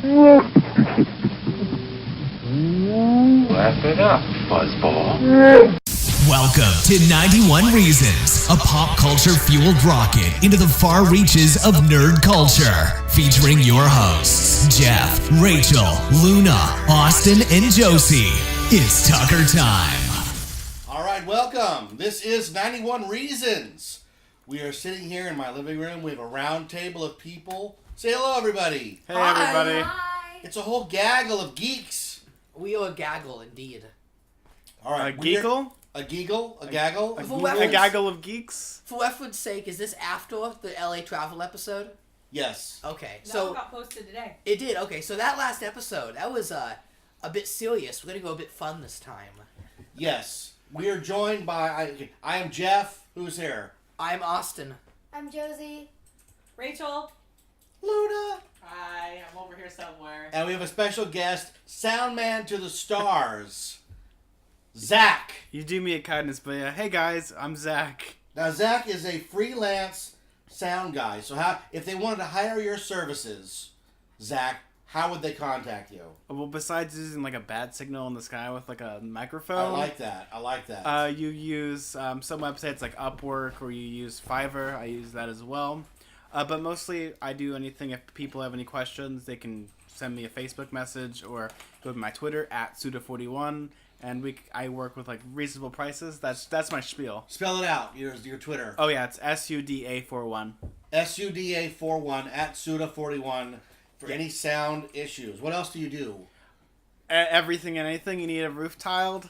Laugh it up, fuzzball. Welcome to 91 Reasons, a pop culture fueled rocket into the far reaches of nerd culture. Featuring your hosts, Jeff, Rachel, Luna, Austin, and Josie. It's Tucker time. All right, welcome. This is 91 Reasons. We are sitting here in my living room. We have a round table of people. Say hello, everybody. Hey, everybody. Hi. It's a whole gaggle of geeks. We are a gaggle, indeed. All right. A geekle? A giggle? A gaggle? A gaggle of geeks? For reference sake, is this after the LA travel episode? Yes. Okay, So got posted today. It did. Okay, so that last episode, that was a bit serious. We're going to go a bit fun this time. Yes. We are joined by, I am Jeff. Who's here? I'm Austin. I'm Josie. Rachel. Luna. Hi, I'm over here somewhere. And we have a special guest, sound man to the stars, Zach. You do me a kindness, but yeah. Hey guys, I'm Zach. Now, Zach is a freelance sound guy. So if they wanted to hire your services, Zach, how would they contact you? Well, besides using like a bat signal in the sky with like a microphone. I like that. You use some websites like Upwork, or you use Fiverr. I use that as well. But mostly I do anything. If people have any questions, they can send me a Facebook message or go to my Twitter at Suda41. And I work with like reasonable prices. That's my spiel. Spell it out. Your Twitter. Oh yeah, it's SUDA41. SUDA41 at Suda41 for any sound issues. What else do you do? Everything and anything. You need a roof tiled.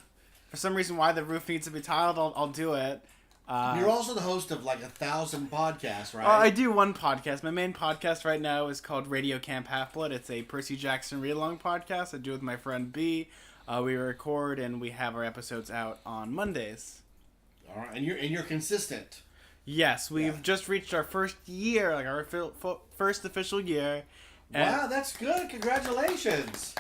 For some reason, why the roof needs to be tiled, I'll do it. You're also the host of like 1,000 podcasts, right? I do one podcast. My main podcast right now is called Radio Camp Half-Blood. It's a Percy Jackson read-along podcast I do with my friend B. We record and we have our episodes out on Mondays. All right, and you're consistent. Yes, we've just reached our first year, like our first official year. Wow, that's good. Congratulations.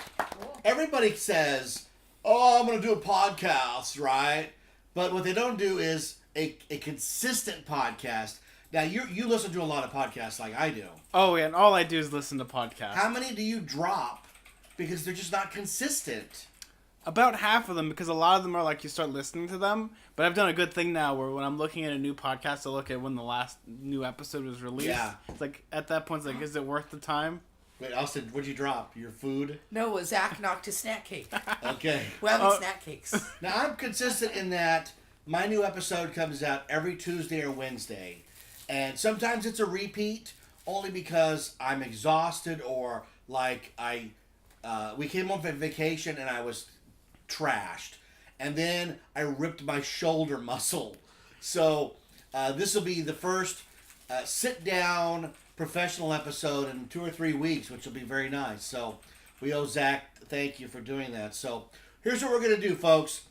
Everybody says, "Oh, I'm going to do a podcast," right? But what they don't do is a consistent podcast. Now, you listen to a lot of podcasts like I do. Oh, yeah, and all I do is listen to podcasts. How many do you drop because they're just not consistent? About half of them, because a lot of them are like you start listening to them. But I've done a good thing now where when I'm looking at a new podcast, I look at when the last new episode was released. Yeah. It's like, at that point, it's like, is it worth the time? Wait, Austin, what'd you drop? Your food? No, Zach knocked his snack cake. Okay. We're having snack cakes. Now, I'm consistent in that my new episode comes out every Tuesday or Wednesday. And sometimes it's a repeat, only because I'm exhausted or like we came home from vacation and I was trashed. And then I ripped my shoulder muscle. So this will be the first sit-down professional episode in 2 or 3 weeks, which will be very nice. So we owe Zach thank you for doing that. So here's what we're going to do, folks.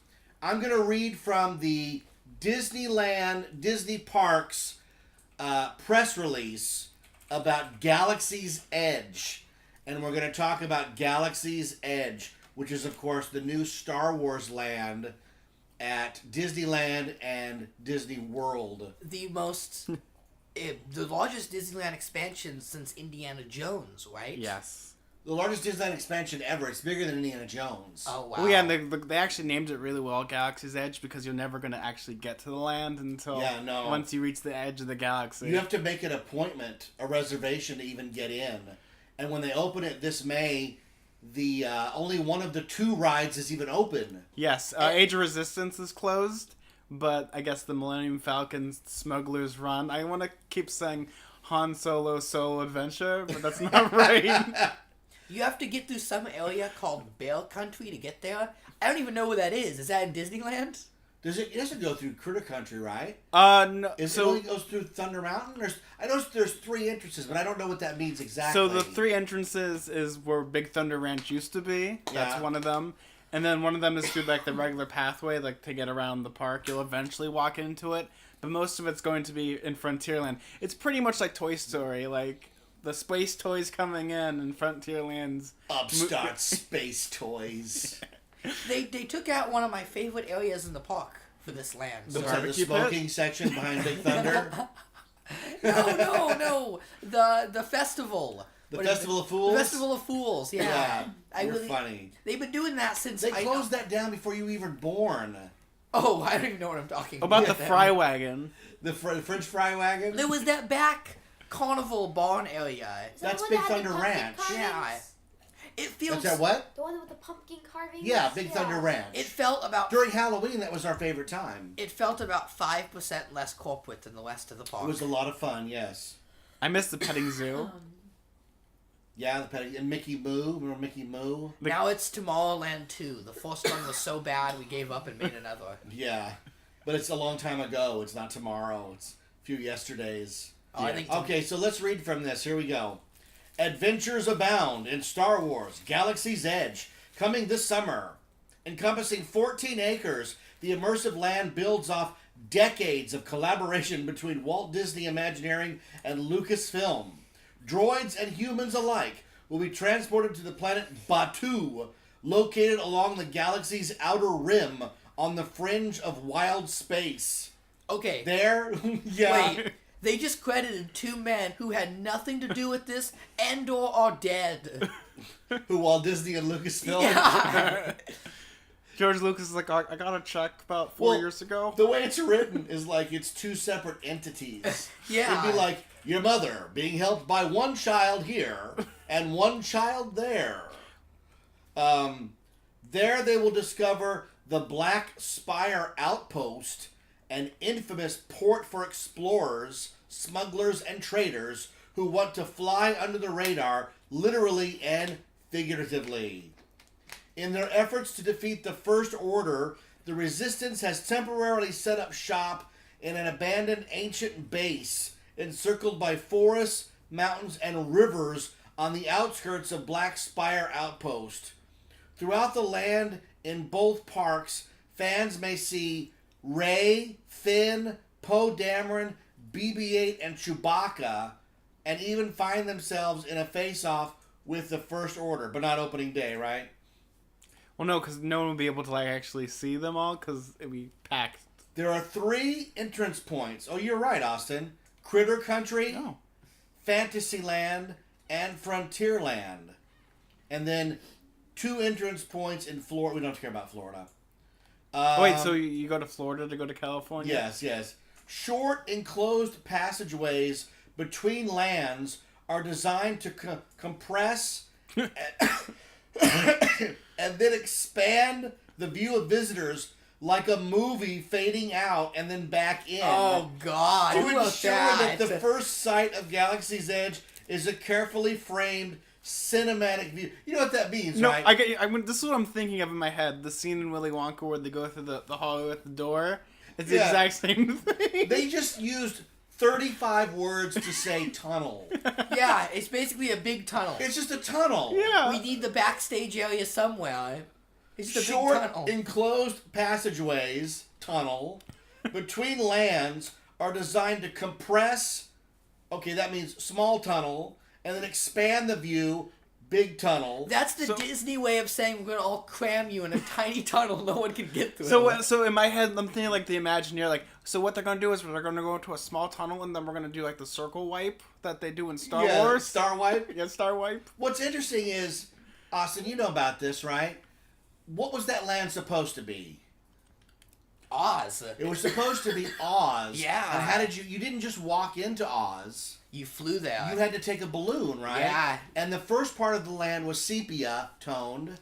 I'm going to read from the Disneyland, Disney Parks press release about Galaxy's Edge. And we're going to talk about Galaxy's Edge, which is, of course, the new Star Wars land at Disneyland and Disney World. The largest Disneyland expansion since Indiana Jones, right? Yes. The largest Disneyland expansion ever. It's bigger than Indiana Jones. Oh, wow. Well, yeah, and they actually named it really well, Galaxy's Edge, because you're never going to actually get to the land until once you reach the edge of the galaxy. You have to make an appointment, a reservation to even get in. And when they open it this May, the only one of the 2 rides is even open. Yes, Age of Resistance is closed, but I guess the Millennium Falcon Smuggler's Run. I want to keep saying Han Solo Solo Adventure, but that's not right. You have to get through some area called Bear Country to get there. I don't even know where that is. Is that in Disneyland? It doesn't go through Critter Country, right? No. It only goes through Thunder Mountain? I know there's 3 entrances, but I don't know what that means exactly. So the 3 entrances is where Big Thunder Ranch used to be. That's one of them. And then one of them is through like the regular pathway, like to get around the park. You'll eventually walk into it, but most of it's going to be in Frontierland. It's pretty much like Toy Story, like the space toys coming in Frontierland's upstart space toys. They took out one of my favorite areas in the park for this land. The smoking section behind Big Thunder? No. The festival. The Festival of Fools? The Festival of Fools, yeah. You're funny. They've been doing that since... They closed that down before you were even born. Oh, I don't even know what I'm talking about. The fry wagon. The French fry wagon? There was that back carnival barn area. That's Big Thunder Ranch. Yeah. It feels... That's that what? The one with the pumpkin carvings? Yeah, Big Thunder Ranch. It felt about... During Halloween, that was our favorite time. It felt about 5% less corporate than the rest of the park. It was a lot of fun, yes. I miss the petting zoo. Yeah, the petting... And Mickey Moo. Remember Mickey Moo? Now it's Tomorrowland 2. The first one was so bad, we gave up and made another. Yeah. But it's a long time ago. It's not tomorrow. It's a few yesterdays. Oh, I think okay, so let's read from this. Here we go. Adventures abound in Star Wars Galaxy's Edge, coming this summer. Encompassing 14 acres, the immersive land builds off decades of collaboration between Walt Disney Imagineering and Lucasfilm. Droids and humans alike will be transported to the planet Batuu, located along the galaxy's outer rim on the fringe of wild space. Okay. There? Yeah. Wait. They just credited 2 men who had nothing to do with this and/or are dead. Who, Walt Disney and Lucasfilm? Yeah. George Lucas is like, I got a check about 4 years ago. The way it's written is like it's 2 separate entities. Yeah. It'd be like, your mother being helped by 1 child here and 1 child there. There they will discover the Black Spire Outpost, an infamous port for explorers, smugglers, and traders who want to fly under the radar, literally and figuratively. In their efforts to defeat the First Order, the Resistance has temporarily set up shop in an abandoned ancient base, encircled by forests, mountains, and rivers on the outskirts of Black Spire Outpost. Throughout the land in both parks, fans may see Rey, Finn, Poe Dameron, BB-8, and Chewbacca, and even find themselves in a face-off with the First Order, but not opening day, right? Well, no, because no one will be able to like actually see them all, because it'd be packed. There are 3 entrance points. Oh, you're right, Austin. Critter Country, Fantasyland, and Frontierland. And then 2 entrance points in Florida. We don't have to care about Florida. Wait, so you go to Florida to go to California? Yes. Short enclosed passageways between lands are designed to compress and then expand the view of visitors like a movie fading out and then back in. Oh, God. To ensure that the first sight of Galaxy's Edge is a carefully framed cinematic view. You know what that means, right? This is what I'm thinking of in my head. The scene in Willy Wonka where they go through the hallway with the door. It's the exact same thing. They just used 35 words to say tunnel. Yeah, it's basically a big tunnel. It's just a tunnel. Yeah. We need the backstage area somewhere. It's just a Short, big tunnel. enclosed passageways, tunnel, between lands are designed to compress, okay, that means small tunnel, and then expand the view, big tunnel. That's the Disney way of saying we're going to all cram you in a tiny tunnel no one can get through. So in my head, I'm thinking like the Imagineer, like, so what they're going to do is they're going to go into a small tunnel and then we're going to do like the circle wipe that they do in Star Wars. Star wipe? Yeah, Star wipe. What's interesting is, Austin, you know about this, right? What was that land supposed to be? Oz. It was supposed to be Oz. Yeah. And how did you didn't just walk into Oz. You flew there. You had to take a balloon, right? Yeah. And the first part of the land was sepia toned.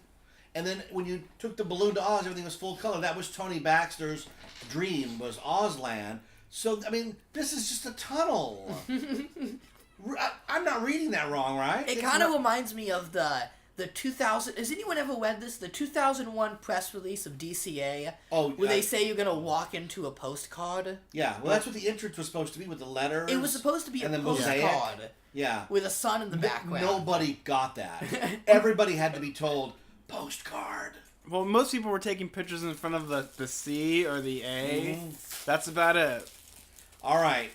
And then when you took the balloon to Oz, everything was full color. That was Tony Baxter's dream, was Ozland. So, I mean, this is just a tunnel. I'm not reading that wrong, right? It kind of reminds me of the 2000... Has anyone ever read this? The 2001 press release of DCA. Oh, where they say you're going to walk into a postcard. Yeah, well, that's what the entrance was supposed to be with the letters. It was supposed to be a postcard. Mosaic. Yeah. With a sun in the background. Nobody got that. Everybody had to be told, postcard. Well, most people were taking pictures in front of the C or the A. Mm-hmm. That's about it. All right.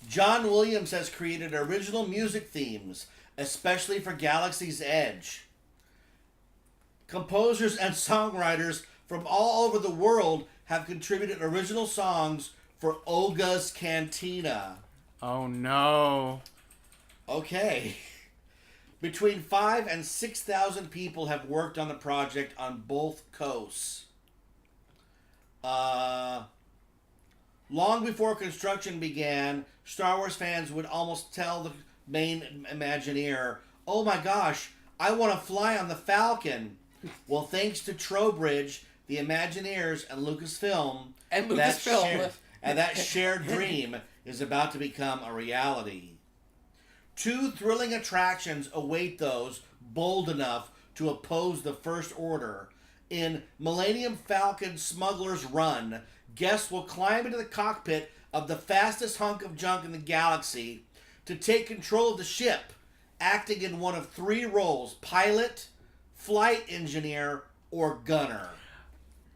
John Williams has created original music themes, especially for Galaxy's Edge. Composers and songwriters from all over the world have contributed original songs for Oga's Cantina. Oh, no. Okay. Between 5,000 and 6,000 people have worked on the project on both coasts. Long before construction began, Star Wars fans would almost tell the main Imagineer, "Oh my gosh, I want to fly on the Falcon." Well, thanks to Trowbridge, the Imagineers, and Lucasfilm, that shared dream is about to become a reality. 2 thrilling attractions await those bold enough to oppose the First Order. In Millennium Falcon Smuggler's Run, guests will climb into the cockpit of the fastest hunk of junk in the galaxy to take control of the ship, acting in one of 3 roles: pilot, flight engineer, or gunner.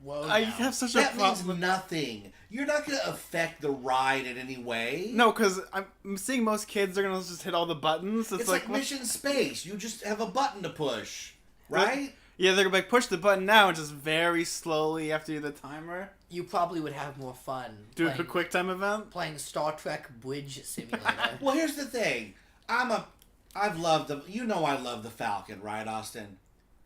Whoa, I have such a That problem. means nothing. You're not going to affect the ride in any way. No, because I'm seeing most kids are going to just hit all the buttons. It's like Mission Space. You just have a button to push, right? Yeah, they're going to push the button now and just very slowly after you do the timer. You probably would have more fun Do a quick time event. playing Star Trek Bridge Simulator. Well, here's the thing. I've loved I love the Falcon, right, Austin?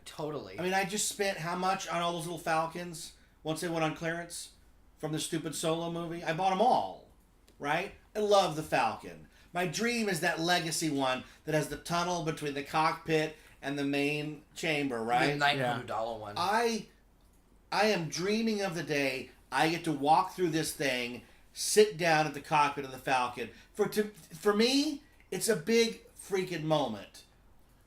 Totally. I mean, I just spent how much on all those little Falcons once they went on clearance from the stupid Solo movie? I bought them all, right? I love the Falcon. My dream is that legacy one that has the tunnel between the cockpit and the main chamber, right? The $900 one. I am dreaming of the day I get to walk through this thing, sit down at the cockpit of the Falcon. For me, it's a big freaking moment.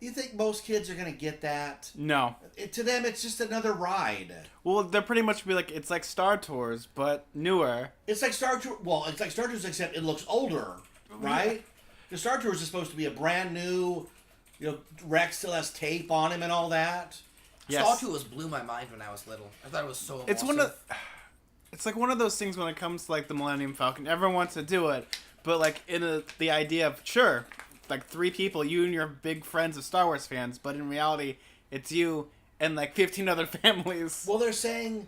You think most kids are going to get that? No. To them, it's just another ride. Well, they're pretty much be like, it's like Star Tours, but newer. It's like Star Tours. Well, it's like Star Tours, except it looks older, right? The Star Tours is supposed to be a brand new. Rex still has tape on him and all that. Yes. Star Tours blew my mind when I was little. I thought it was so immersive. It's like one of those things when it comes to like the Millennium Falcon. Everyone wants to do it, but like the idea of sure, like 3 people, you and your big friends of Star Wars fans, but in reality, it's you and like 15 other families. Well, they're saying.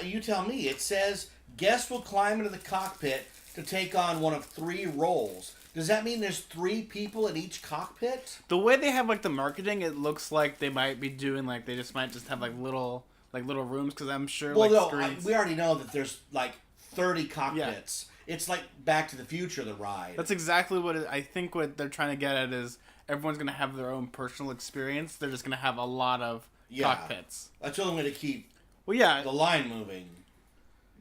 You tell me. It says guests will climb into the cockpit to take on one of 3 roles. Does that mean there's 3 people in each cockpit? The way they have like the marketing, it looks like they might be doing like they might just have like little rooms because I'm sure. Well, no, screens. we already know that there's like 30 cockpits. Yeah. It's like Back to the Future, the ride. That's exactly I think what they're trying to get at is everyone's going to have their own personal experience. They're just going to have a lot of cockpits. That's the only way to keep the line moving.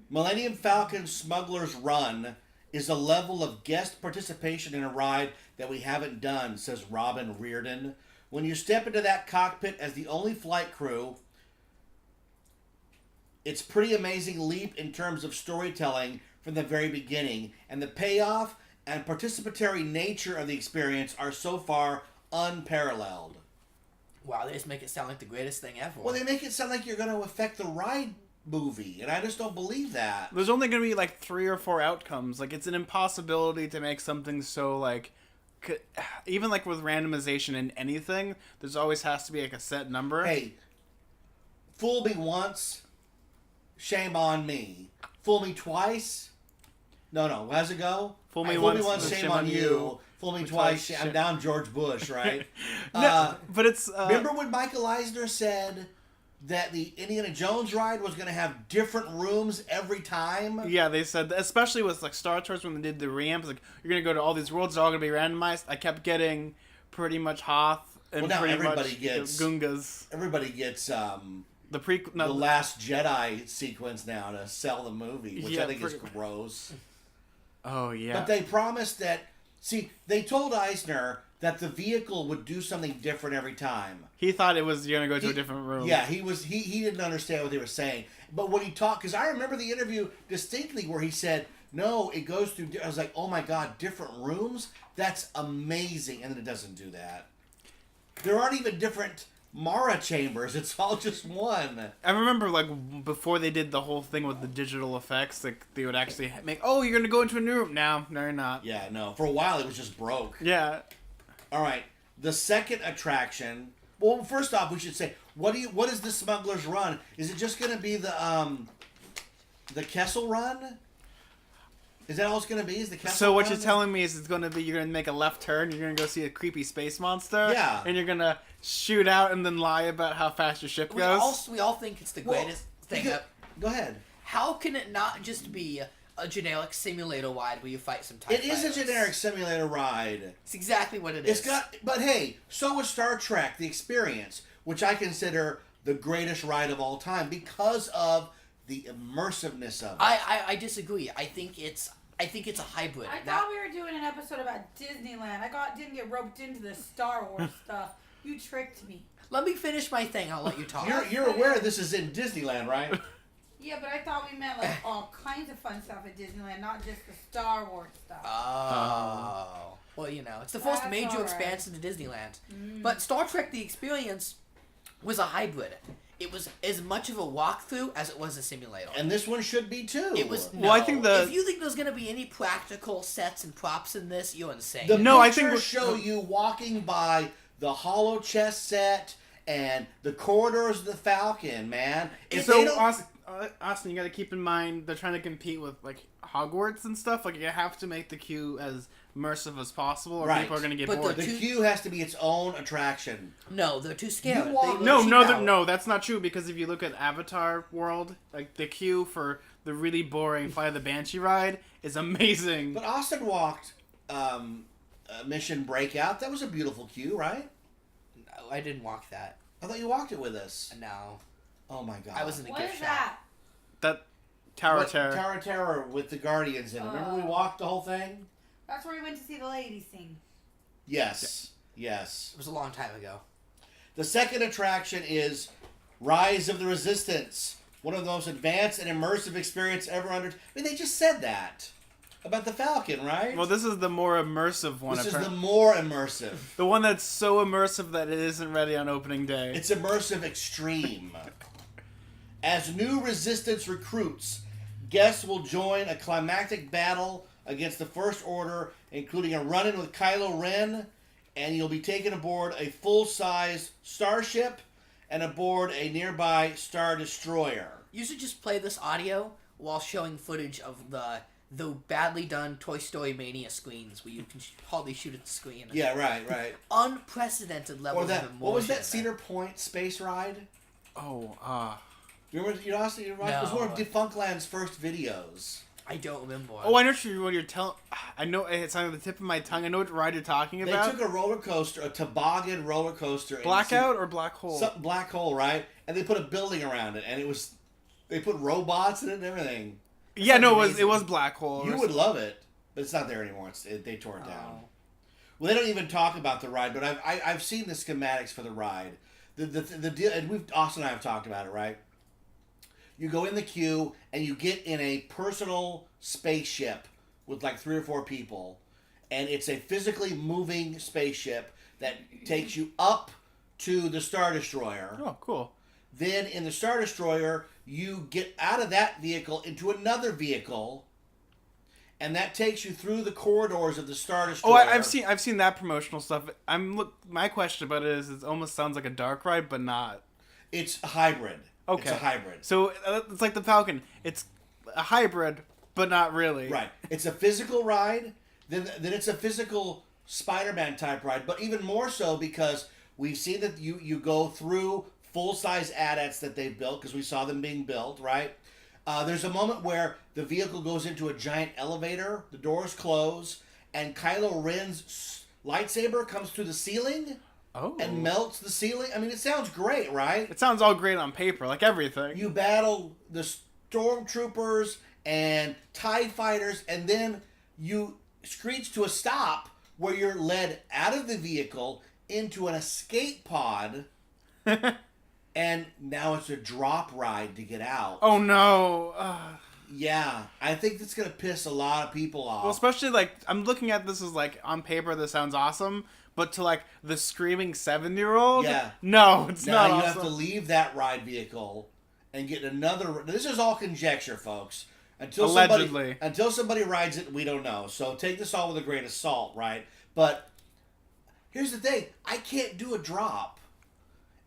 Millennium Falcon Smuggler's Run is a level of guest participation in a ride that we haven't done, says Robin Reardon. When you step into that cockpit as the only flight crew, it's pretty amazing leap in terms of storytelling from the very beginning, and the payoff and participatory nature of the experience are so far unparalleled. Wow, they just make it sound like the greatest thing ever. Well, they make it sound like you're going to affect the ride movie, and I just don't believe that. There's only going to be like 3 or 4 outcomes. Like, it's an impossibility to make something so like even like with randomization in anything, there's always has to be like a set number. Hey, fool me once, shame on me. Fool me twice. No. How's it go? Fool me once, once, shame on you. Fool me twice, I'm down George Bush, right? No, but it's remember when Michael Eisner said that the Indiana Jones ride was going to have different rooms every time? Yeah, they said that, especially with like Star Tours when they did the reamps, like you're going to go to all these worlds, they're all going to be randomized. I kept getting pretty much Hoth and now pretty everybody much gets Gungas. Everybody gets the Last Jedi sequence now to sell the movie, which I think is gross. Oh, yeah. But they promised that... See, they told Eisner that the vehicle would do something different every time. He thought it was you're going to go to a different room. Yeah, he didn't understand what they were saying. But when he talked... Because I remember the interview distinctly where he said, no, it goes through... I was like, oh my God, different rooms? That's amazing. And then it doesn't do that. There aren't even different... Mara chambers, it's all just one. I remember, like, before they did the whole thing with the digital effects, like, they would actually make, oh, you're gonna go into a new room. No, you're not. Yeah, no. For a while, it was just broke. Yeah. All right. The second attraction... Well, first off, we should say, what is the Smuggler's Run? Is it just gonna be the Kessel Run? Is that all it's going to be? Is the castle? So what run? you're telling me is it's going to be you're going to make a left turn, you're going to go see a creepy space monster, Yeah. and you're going to shoot out and then lie about how fast your ship goes. We all think it's the greatest thing. Go ahead. How can it not just be a generic simulator ride where you fight some TIE It is a fighters? generic simulator ride. It's exactly what it is. But hey, so was Star Trek: The Experience, which I consider the greatest ride of all time because of the immersiveness of it. I disagree. I think it's a hybrid. I thought we were doing an episode about Disneyland. Didn't get roped into the Star Wars stuff. You tricked me. Let me finish my thing. I'll let you talk. You're aware this is in Disneyland, right? Yeah, but I thought we meant like all kinds of fun stuff at Disneyland, not just the Star Wars stuff. Oh. Well, it's the first That's major all right. expansion to Disneyland. But Star Trek: The Experience was a hybrid. It was as much of a walkthrough as it was a simulator. And this one should be too. It was. Well, I think if you think there's going to be any practical sets and props in this, you're insane. The No, I pictures think show you walking by the hollow chess set and the corridors of the Falcon, man. If they So don't- Austin, you got to keep in mind they're trying to compete with like Hogwarts and stuff. Like you have to make the queue as immersive as possible, or Right. people are going to get But bored. the queue has to be its own attraction. No, they're too scared. You walk- They No, cheap no, out. no, that's not true, because if you look at Avatar World, like the queue for the really boring Fly the Banshee ride is amazing. But Austin walked Mission Breakout. That was a beautiful queue, right? No, I didn't walk that. I thought you walked it with us. No, Oh my god. I was in the What gift is shop. that? That Tower What- Terror. Tower Terror with the Guardians in it. Remember we walked the whole thing? That's where we went to see the ladies sing. Yes. Yes. It was a long time ago. The second attraction is Rise of the Resistance. One of the most advanced and immersive experience ever I mean, they just said that about the Falcon, right? Well, this is the more immersive one. this is the apparently. more immersive. The one that's so immersive that it isn't ready on opening day. It's immersive extreme. As new Resistance recruits, guests will join a climactic battle against the First Order, including a run-in with Kylo Ren, and you'll be taken aboard a full-size starship and aboard a nearby Star Destroyer. You should just play this audio while showing footage of the badly done Toy Story Mania screens where you can hardly shoot at the screen. Yeah, right. Unprecedented levels Or that, of emotion. what was that Cedar Point space ride? Oh, Do you remember? It was one of Defunctland's first videos. I don't remember. I know what you're telling. I know it's on the tip of my tongue. I know what ride you're talking They about. took a roller coaster, a toboggan roller coaster. Blackout or Black Hole? Black hole, right? And they put a building around it, and they put robots in it and everything. Yeah, no, amazing. it was Black Hole. You would love it, but it's not there anymore. They tore it down. Well, they don't even talk about the ride, but I've seen the schematics for the ride. The deal, and Austin and I have talked about it, right? You go in the queue and you get in a personal spaceship with like 3 or 4 people, and it's a physically moving spaceship that takes you up to the Star Destroyer. Oh, cool. Then in the Star Destroyer, you get out of that vehicle into another vehicle, and that takes you through the corridors of the Star Destroyer. Oh, I've seen that promotional stuff. My question about it is, it almost sounds like a dark ride, but not. It's a hybrid. Okay. It's a hybrid. So it's like the Falcon. It's a hybrid, but not really. Right. It's a physical ride. Then it's a physical Spider-Man type ride, but even more so because we've seen that you go through full-size AT-ATs that they've built, because we saw them being built, right? There's a moment where the vehicle goes into a giant elevator, the doors close, and Kylo Ren's lightsaber comes through the ceiling and melts the ceiling. I mean, it sounds great, right? It sounds all great on paper, like everything. You battle the stormtroopers and TIE fighters, and then you screech to a stop where you're led out of the vehicle into an escape pod, and now it's a drop ride to get out. Oh no. Yeah, I think that's going to piss a lot of people off. Well, especially like I'm looking at this as like on paper this sounds awesome, but to like the screaming 7-year-old, Yeah. no, it's now not you awesome. have to leave that ride vehicle and get another. This is all conjecture, folks. Allegedly. Until somebody rides it, we don't know. So take this all with a grain of salt, right? But here's the thing: I can't do a drop.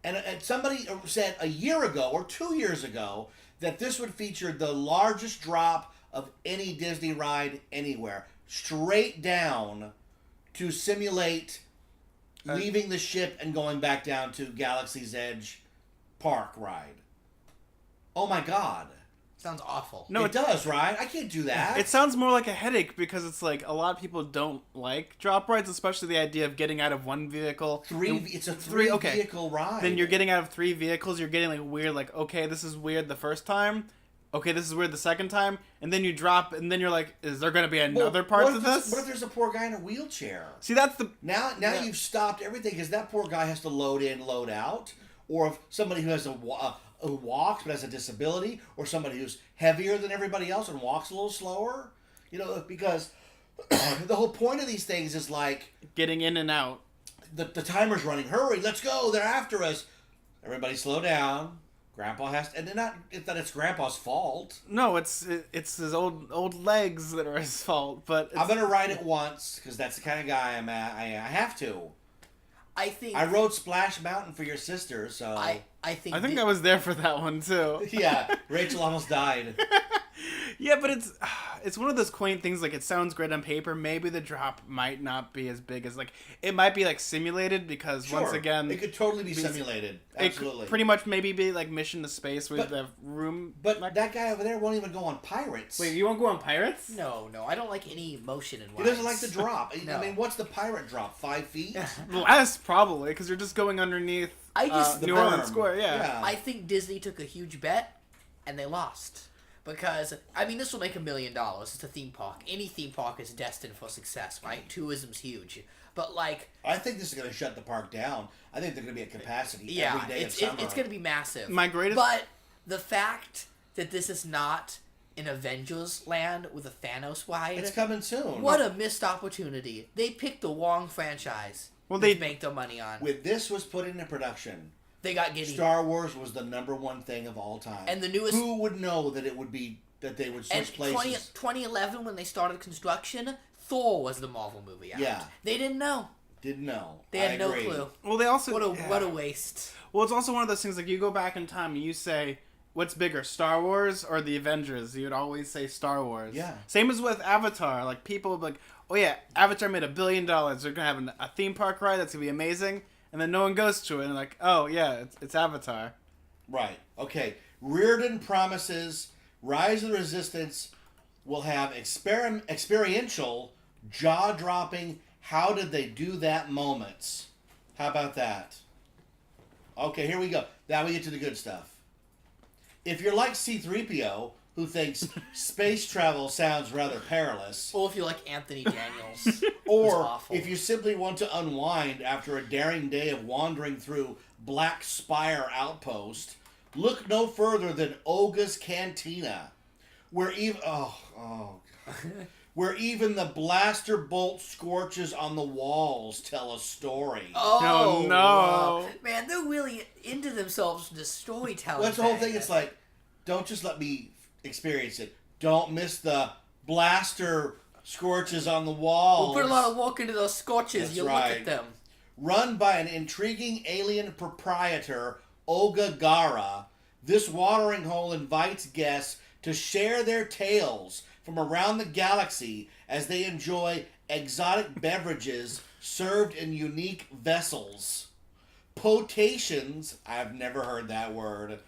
And somebody said a year ago or 2 years ago that this would feature the largest drop of any Disney ride anywhere. Straight down to simulate leaving the ship and going back down to Galaxy's Edge Park ride. Oh my God. Sounds awful. No, it does, right? I can't do that. It sounds more like a headache because it's like a lot of people don't like drop rides, especially the idea of getting out of one vehicle. It's a three vehicle ride. Then you're getting out of 3 vehicles. You're getting like weird. Like, okay, this is weird the first time. Okay, this is weird the second time. And then you drop, and then you're like, is there going to be another part to this? What if there's a poor guy in a wheelchair? See, that's the now you've stopped everything because that poor guy has to load in, load out, or if somebody who has who walks but has a disability, or somebody who's heavier than everybody else and walks a little slower. You know, because the whole point of these things is like getting in and out. The timer's running. Hurry, let's go. They're after us. Everybody slow down. Grandpa has to, and it's not it's Grandpa's fault. No, it's his old legs that are his fault. But I'm gonna ride it once because that's the kind of guy I'm at. I have to. I rode Splash Mountain for your sister, so I think I was there for that one too. Yeah, Rachel almost died. Yeah, but it's one of those quaint things. Like, it sounds great on paper. Maybe the drop might not be as big as, like, it might be like simulated because once again, it could totally be simulated. Absolutely, it could pretty much maybe be like Mission to Space with the room. But that guy over there won't even go on Pirates. Wait, you won't go on Pirates? No, I don't like any motion in rides. He doesn't like the drop. No. I mean, what's the pirate drop? 5 feet? Less probably because you're just going underneath. New Orleans Square. Yeah. I think Disney took a huge bet and they lost. Because, I mean, this will make $1 million. It's a theme park. Any theme park is destined for success, right? Tourism's huge. But, like... I think this is going to shut the park down. I think they're going to be at capacity every day of summer. It's going to be massive. My greatest... But the fact that this is not an Avengers land with a Thanos ride... It's coming soon. What a missed opportunity. They picked the wrong franchise to make their money on. When this was put into production... They got giddy. Star Wars was the #1 thing of all time. And the newest... Who would know that they would switch places? 2011, when they started construction, Thor was the Marvel movie out. Yeah. They didn't know. They had no clue. Well, they also... What a waste. Well, it's also one of those things, like, you go back in time and you say, what's bigger, Star Wars or the Avengers? You would always say Star Wars. Yeah. Same as with Avatar. Like, people would be like, oh yeah, Avatar made $1 billion. They're going to have a theme park ride that's going to be amazing. And then no one goes to it, and like, oh, yeah, it's Avatar. Right. Okay. Reardon promises Rise of the Resistance will have experiential, jaw-dropping, how did they do that moments. How about that? Okay, here we go. Now we get to the good stuff. If you're like C-3PO, who thinks space travel sounds rather perilous. Or if you like Anthony Daniels. Or if you simply want to unwind after a daring day of wandering through Black Spire Outpost, look no further than Oga's Cantina, where even where even the blaster bolt scorches on the walls tell a story. Oh no! Man, they're really into themselves with the storytelling. Well, that's the whole thing. It's like, don't just let me experience it. Don't miss the blaster scorches on the walls. We'll put a lot of work into those scorches. That's you right. Look at them. Run by an intriguing alien proprietor, Oga Gara, this watering hole invites guests to share their tales from around the galaxy as they enjoy exotic beverages served in unique vessels. Potations, I've never heard that word.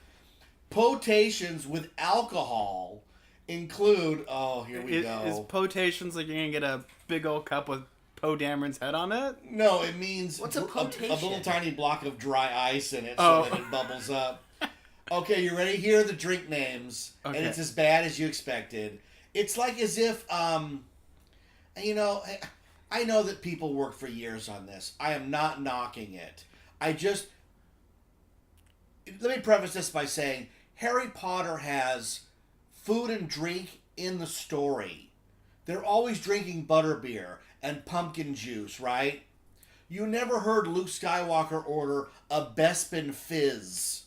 Potations with alcohol include, here we go. Is potations like you're going to get a big old cup with Poe Dameron's head on it? No, it means what's a potation? A little tiny block of dry ice in it so that it bubbles up. Okay, you ready? Here are the drink names, and it's as bad as you expected. It's like as if, I know that people worked for years on this. I am not knocking it. Let me preface this by saying Harry Potter has food and drink in the story. They're always drinking butterbeer and pumpkin juice, right? You never heard Luke Skywalker order a Bespin Fizz.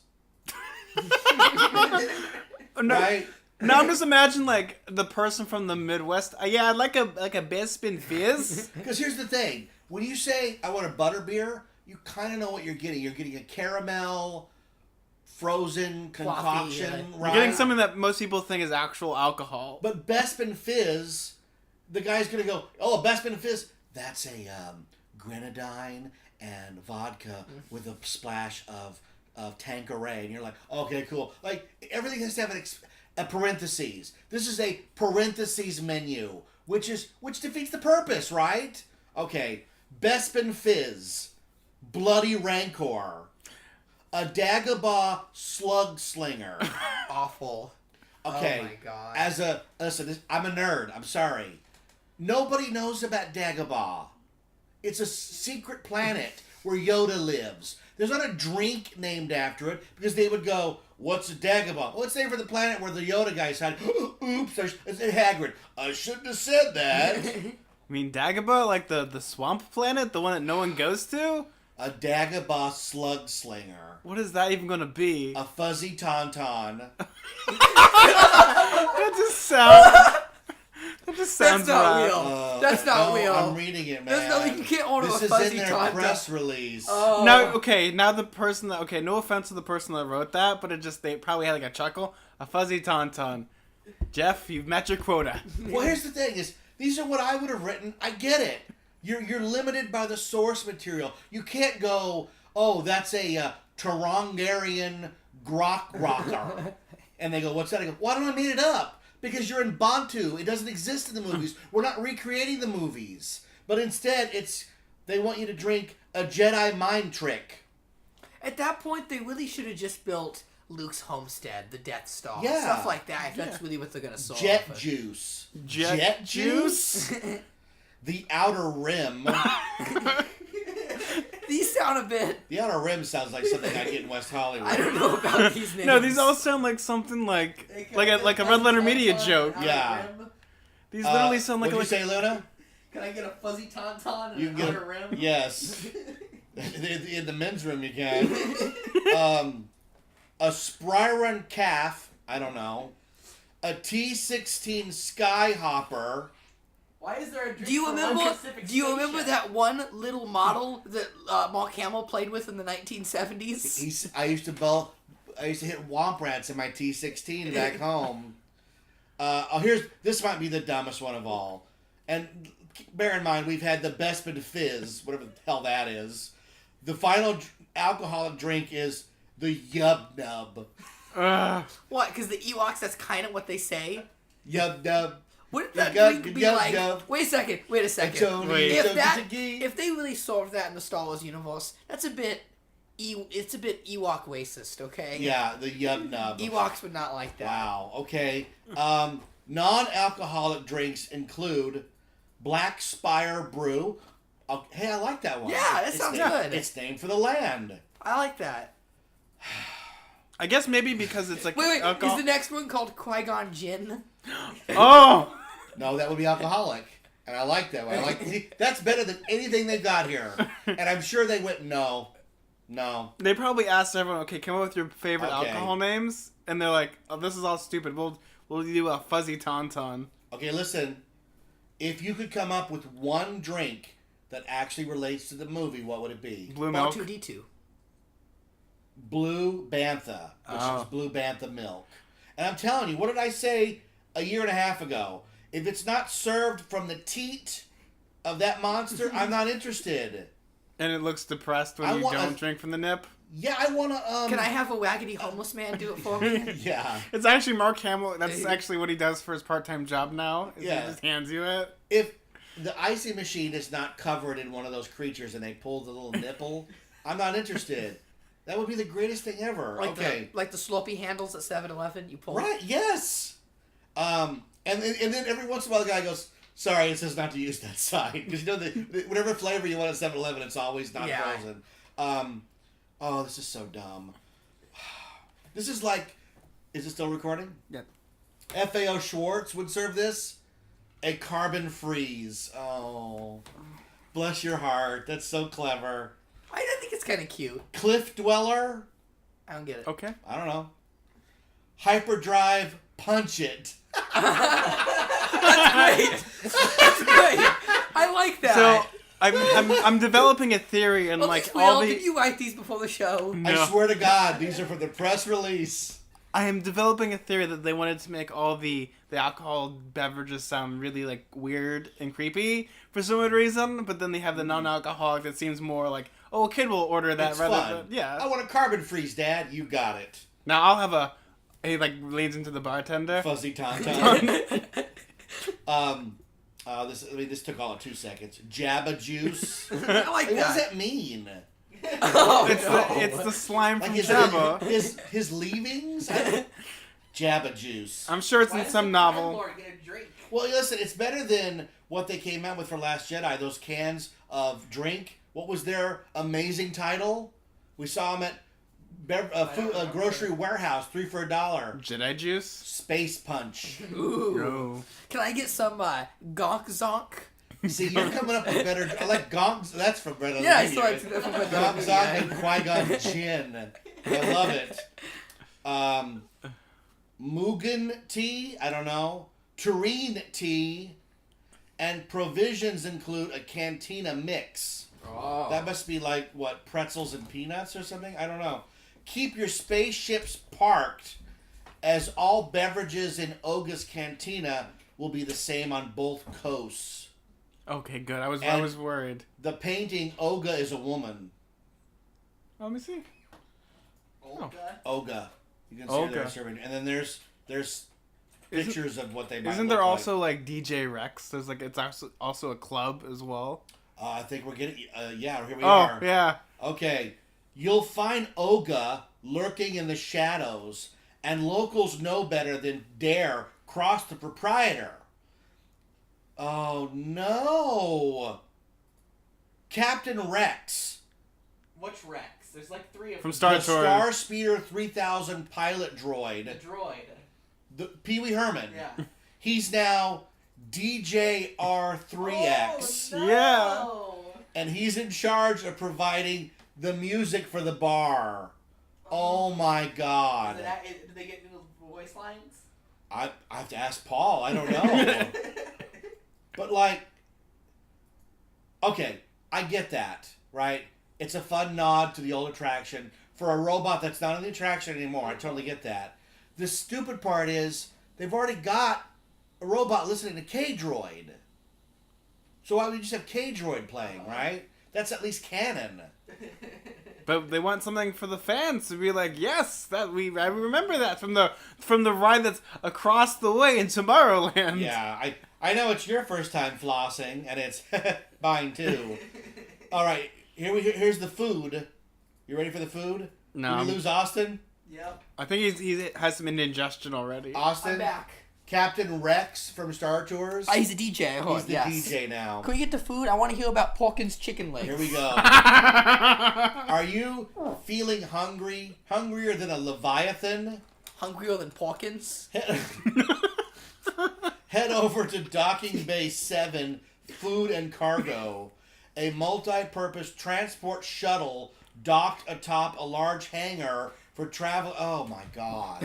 Right? Now I'm just imagining like the person from the Midwest. Yeah, I'd like a Bespin Fizz. Because here's the thing: when you say I want a butterbeer, you kind of know what you're getting. You're getting a caramel, frozen concoction, You're right? getting something that most people think is actual alcohol. But Bespin Fizz, the guy's gonna go, oh, Bespin Fizz, that's a grenadine and vodka with a splash of Tanqueray, and you're like, okay, cool. Like everything has to have a parentheses. This is a parentheses menu, which defeats the purpose, right? Okay, Bespin Fizz, Bloody Rancor, a Dagobah Slug Slinger. Awful. Okay. Oh my god. Listen, I'm a nerd. I'm sorry. Nobody knows about Dagobah. It's a secret planet where Yoda lives. There's not a drink named after it because they would go, what's a Dagobah? Well, it's named for the planet where the Yoda guy said, oops, it's Hagrid. I shouldn't have said that. I mean, Dagobah, like the swamp planet, the one that no one goes to? A Dagobah Slug Slinger. What is that even going to be? A fuzzy tauntaun. That just sounds... That just sounds That's not right. real. That's not no, real. I'm reading it, man. There's nothing you can't order This a is fuzzy in their tauntaun. press release. Oh. Now the person that... Okay, no offense to the person that wrote that, but they probably had like a chuckle. A fuzzy tauntaun. Jeff, you've met your quota. Well, here's the thing: these are what I would have written. I get it. You're limited by the source material. You can't go, oh, that's a Tarongarian grok rocker, and they go, what's that? I go, why don't I made it up? Because you're in Bantu. It doesn't exist in the movies. We're not recreating the movies, but instead they want you to drink a Jedi mind trick. At that point, they really should have just built Luke's homestead, the Death Star, Yeah. stuff like that. If that's really what they're gonna solve. Jet juice. Jet juice? The Outer Rim. These sound a bit. The Outer Rim sounds like something I get in West Hollywood. I don't know about these names. No, these all sound like something like a Red Letter Media joke. Yeah. These literally sound like What'd you say, Luna? Can I get a fuzzy tauntaun and You an can get outer rim? Yes. In the men's room, you can. A Spryron calf. I don't know. A T-16 Skyhopper. Why is there a drink Do you for remember? one Pacific Do you remember spaceship? that one little model that Mark Hamill played with in the 1970s? I used to hit womp rats in my T-16 back home. This might be the dumbest one of all. And bear in mind, we've had the Bespin Fizz, whatever the hell that is. The final alcoholic drink is the Yub Nub. What? Because the Ewoks, that's kind of what they say. Yub Nub. Wouldn't that Yub, drink be yub, like? yub. Wait a second. Tony, If they really solved that in the Star Wars universe, that's a bit. It's a bit Ewok racist, okay? Yeah, the Yub Nub. Ewoks would not like that. Wow. Okay. Non-alcoholic drinks include Black Spire Brew. Hey, I like that one. Yeah, that sounds good. It's named for the land. I like that. I guess maybe because it's like Wait, alcohol. is the next one called Qui-Gon Jinn? Oh! No, that would be alcoholic. And I like that one. That's better than anything they got here. And I'm sure they went, no. They probably asked everyone, okay, come up with your favorite Okay. alcohol names, and they're like, oh, this is all stupid. We'll do a fuzzy tauntaun. Okay, listen. If you could come up with one drink that actually relates to the movie, what would it be? Blue milk. R2D2. Blue Bantha, which Oh. is Blue Bantha milk. And I'm telling you, what did I say a year and a half ago? If it's not served from the teat of that monster, I'm not interested. And it looks depressed when I you want don't a- drink from the nip. Yeah, I want to, Can I have a waggedy homeless man do it for me? Yeah. It's actually Mark Hamill. That's actually what he does for his part-time job now. Is Yeah. He just hands you it. If the icy machine is not covered in one of those creatures and they pull the little nipple, I'm not interested. That would be the greatest thing ever. Okay. Like the sloppy handles at 7-Eleven, you pull. Right, yes. And then every once in a while the guy goes, sorry, it says not to use that side. Because you know, whatever flavor you want at 7-Eleven, it's always not frozen. Oh, this is so dumb. This is like, is it still recording? Yep. FAO Schwartz would serve this. A carbon freeze. Oh, bless your heart. That's so clever. I think it's kind of cute. Cliff Dweller. I don't get it. Okay. I don't know. Hyperdrive Punch It. That's great. That's great. I like that. So, I'm developing a theory and like Will, all the. did you write these before the show? No. I swear to God, these are for the press release. I am developing a theory that they wanted to make all the alcohol beverages sound really like weird and creepy for some weird reason, but then they have the non-alcoholic that seems more like, oh, a kid will order that It's rather fun. than I want a carbon freeze, Dad. You got it. Now I'll have he like leans into the bartender. Fuzzy tauntaun. This took all of 2 seconds. Jabba juice. I like What does that. that mean? It's the slime Like from his, Jabba. his leavings? Jabba juice. I'm sure it's in some novel. Well, listen, it's better than what they came out with for Last Jedi. Those cans of drink. What was their amazing title? We saw them at grocery warehouse, 3 for $1. Jedi juice. Space Punch. Ooh. No. Can I get some Gonk Zonk? See, you're coming up with better. I like Gonk. That's from Bread on Yeah, I the saw it Media. from Gonk Zonk and Qui-Gon Jinn. I love it. Mugen tea. I don't know. Tureen tea. And provisions include a cantina mix. Oh. That must be like, what, pretzels and peanuts or something? I don't know. Keep your spaceships parked, as all beverages in Oga's cantina will be the same on both coasts. Okay, good. I And was worried. The painting, Oga is a woman. Let me see. Oga. You can see her there Oga. serving. And then there's pictures of what they might Isn't look there like. also like DJ Rex? There's like it's also a club as well. I think we're getting... here we Oh are. yeah. Okay. You'll find Oga lurking in the shadows, and locals know better than dare cross the proprietor. Oh, no. Captain Rex. Which Rex? There's like 3 of From them. Star The Tours. Star Speeder 3000 pilot droid. The droid. The Pee Wee Herman. Yeah. He's now DJR3X. Oh, no. Yeah. And he's in charge of providing the music for the bar. Oh my God. Did they get new voice lines? I have to ask Paul. I don't know. But like, okay, I get that, right? It's a fun nod to the old attraction for a robot that's not on the attraction anymore. I totally get that. The stupid part is they've already got a robot listening to K-Droid. So why would you just have K-Droid playing, right? That's at least canon. But they want something for the fans to be like, yes, I remember that from the ride that's across the way in Tomorrowland. Yeah, I know it's your first time flossing, and it's mine too. All right, here's the food. You ready for the food? No. Did we lose Austin? Yep. I think he has some indigestion already. Austin? I'm back. Captain Rex from Star Tours? He's a DJ. He's the DJ now. Can we get the food? I want to hear about Porkins chicken legs. Here we go. Are you feeling hungry? Hungrier than a Leviathan? Hungrier than Porkins? Head over to Docking Bay 7 Food and Cargo, a multi-purpose transport shuttle docked atop a large hangar for travel. Oh my God.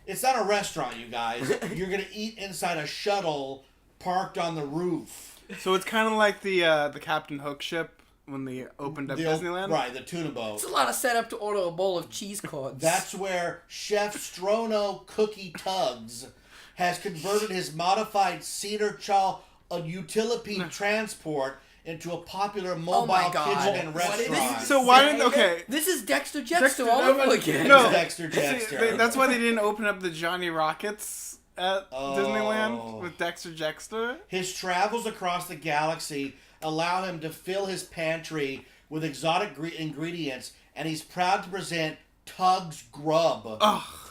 It's not a restaurant, you guys. You're going to eat inside a shuttle parked on the roof. So it's kind of like the Captain Hook ship when they opened up Disneyland. Right, the tuna boat. It's a lot of setup to order a bowl of cheese curds. That's where Chef Strono Cookie Tugs has converted his modified cedar chaw utility transport into a popular mobile kitchen and restaurant. So why didn't This is Dexter Jettster all over again. No, Dexter Jettster. that's why they didn't open up the Johnny Rockets at Disneyland with Dexter Jettster. His travels across the galaxy allow him to fill his pantry with exotic ingredients, and he's proud to present Tug's Grub,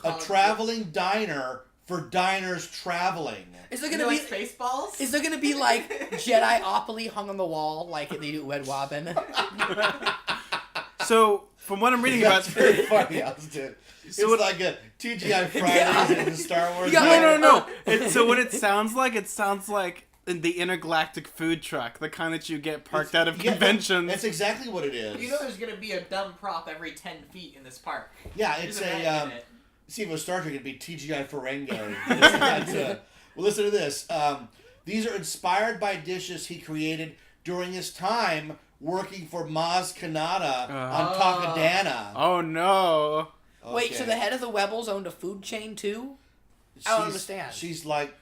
a traveling diner for diners traveling. Is there gonna be Spaceballs? Is there gonna be like Jedi-opoly hung on the wall like they do Red Robin? So from what I'm reading That's about, very funny, Austin. It's like a TGI Fridays in Star Wars. no. So what it sounds like the intergalactic food truck, the kind that you get parked out of conventions. That's exactly what it is. You know there's going to be a dumb prop every 10 feet in this park. Yeah, it's Just imagine a... it. See, if it was Star Trek, it'd be TGI Ferengo. Well, listen to this. These are inspired by dishes he created during his time working for Maz Kanata on Takadana. Oh no. Wait, so Okay. the head of the Webbles owned a food chain too? I don't understand. She's like...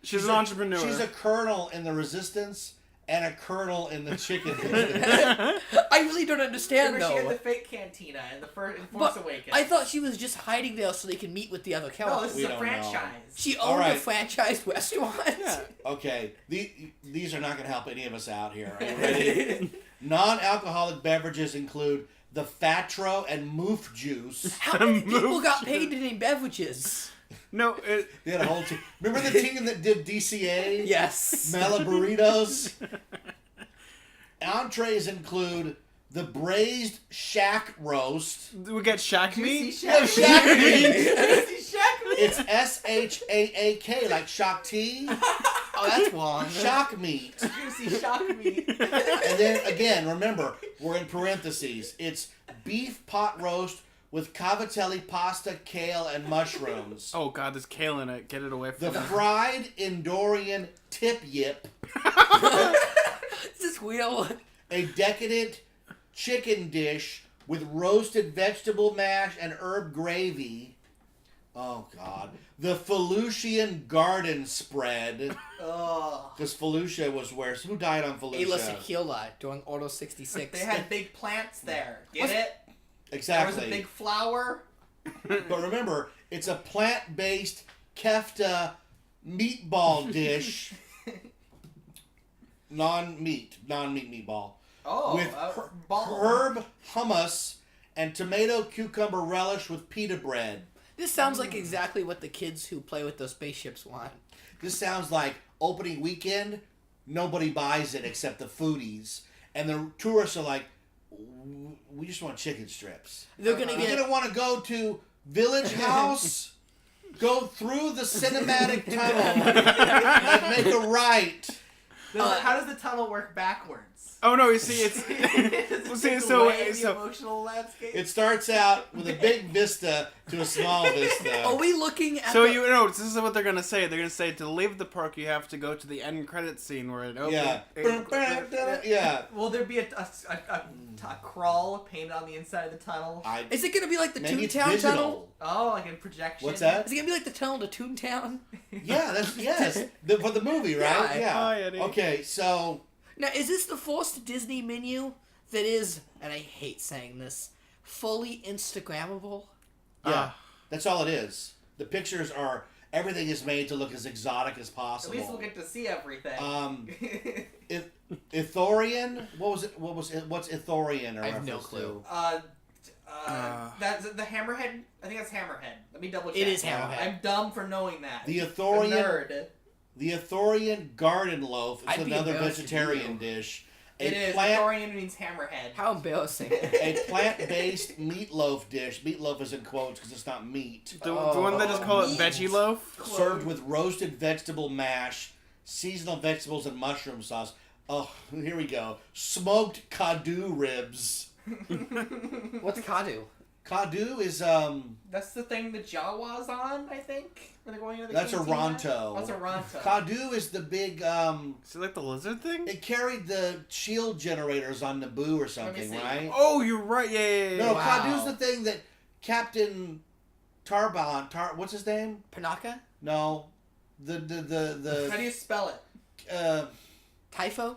She's an entrepreneur. She's a colonel in the Resistance and a colonel in the chicken business. I really don't understand Remember, she though. had the fake cantina in the Force But Awakens. I thought she was just hiding there so they can meet with the other No, characters. this We is a don't know. franchise. She All owned a right. franchised restaurant. Yeah. Okay, these are not going to help any of us out here. Are you ready? Non-alcoholic beverages include the Fatro and Moof juice. How many people got paid to name beverages? No, They had a whole team. Remember the team that did DCA? Yes. Malaburritos. Entrees include the braised shack roast. we get Shaq meat. Shack Shack meat. Shack meat. It's SHAAK, like Shakti. Oh, that's wrong. Shock meat. Juicy shock meat. And then again, remember, we're in parentheses. It's beef pot roast with cavatelli pasta, kale, and mushrooms. Oh god, there's kale in it. Get it away The from me. fried Endorian tip yip. Is this real? A decadent chicken dish with roasted vegetable mash and herb gravy. Oh, God. The Felucian garden spread. Ugh. Because Felucia was where... Who died on Felucia? Ayla Sekila during Order 66. They had big plants there. Get What's- it? Exactly. There was a big flower. But remember, it's a plant-based kefta meatball dish. Non-meat meatball. Oh, With ball. herb hummus and tomato cucumber relish with pita bread. This sounds like exactly what the kids who play with those spaceships want. This sounds like opening weekend, nobody buys it except the foodies. And the tourists are like, we just want chicken strips. They're gonna You're get. going to want to go to Village House, go through the cinematic tunnel, and make a right. How does the tunnel work backwards? Oh no, you see, it's Does see, it so- away the so- emotional landscape? It starts out with a big vista to a small vista. Are we looking at? so the, you know this is what they're gonna say. They're gonna say to leave the park you have to go to the end credit scene where it opens. Yeah. Yeah. Will there be a crawl painted on the inside of the tunnel? Is it gonna be like the Maybe it's Toontown digital. tunnel? Oh, like in projection? What's that? Is it gonna be like the tunnel to Toontown? Yeah, that's yes. For the movie, right? Yeah. Yeah. Hi, Eddie. Okay, so Now, is this the forced Disney menu that is, and I hate saying this, fully Instagrammable? yeah, that's all it is. The pictures are everything is made to look as exotic as At possible. least we'll get to see everything. Ithorian? What was it? What's Ithorian? Or I have no reference clue. to? That's the Hammerhead. I think that's Hammerhead. Let me double check. It is Hammerhead. I'm dumb for knowing that. The The Ithorian. nerd. The Ithorian garden loaf is I'd be another embarrassed if vegetarian you knew. dish. It is. Thorian means Hammerhead. How embarrassing. A plant-based meatloaf dish. Meatloaf is in quotes because it's not meat. The one that just call it meat. veggie loaf. Served with roasted vegetable mash, seasonal vegetables, and mushroom sauce. Oh, here we go. Smoked kadu ribs. What's Kadu? Kadu is That's the thing the Jawa's on, I think. When they're going into the that's a cantina. Ronto. That's a Ronto. Kadu is the big Is it like the lizard thing? it carried the shield generators on Naboo or something, see. right? Oh, you're right. Yeah. No, Wow. Kadu's the thing that Captain what's his name? Panaka? No. How do The you spell it? Typho?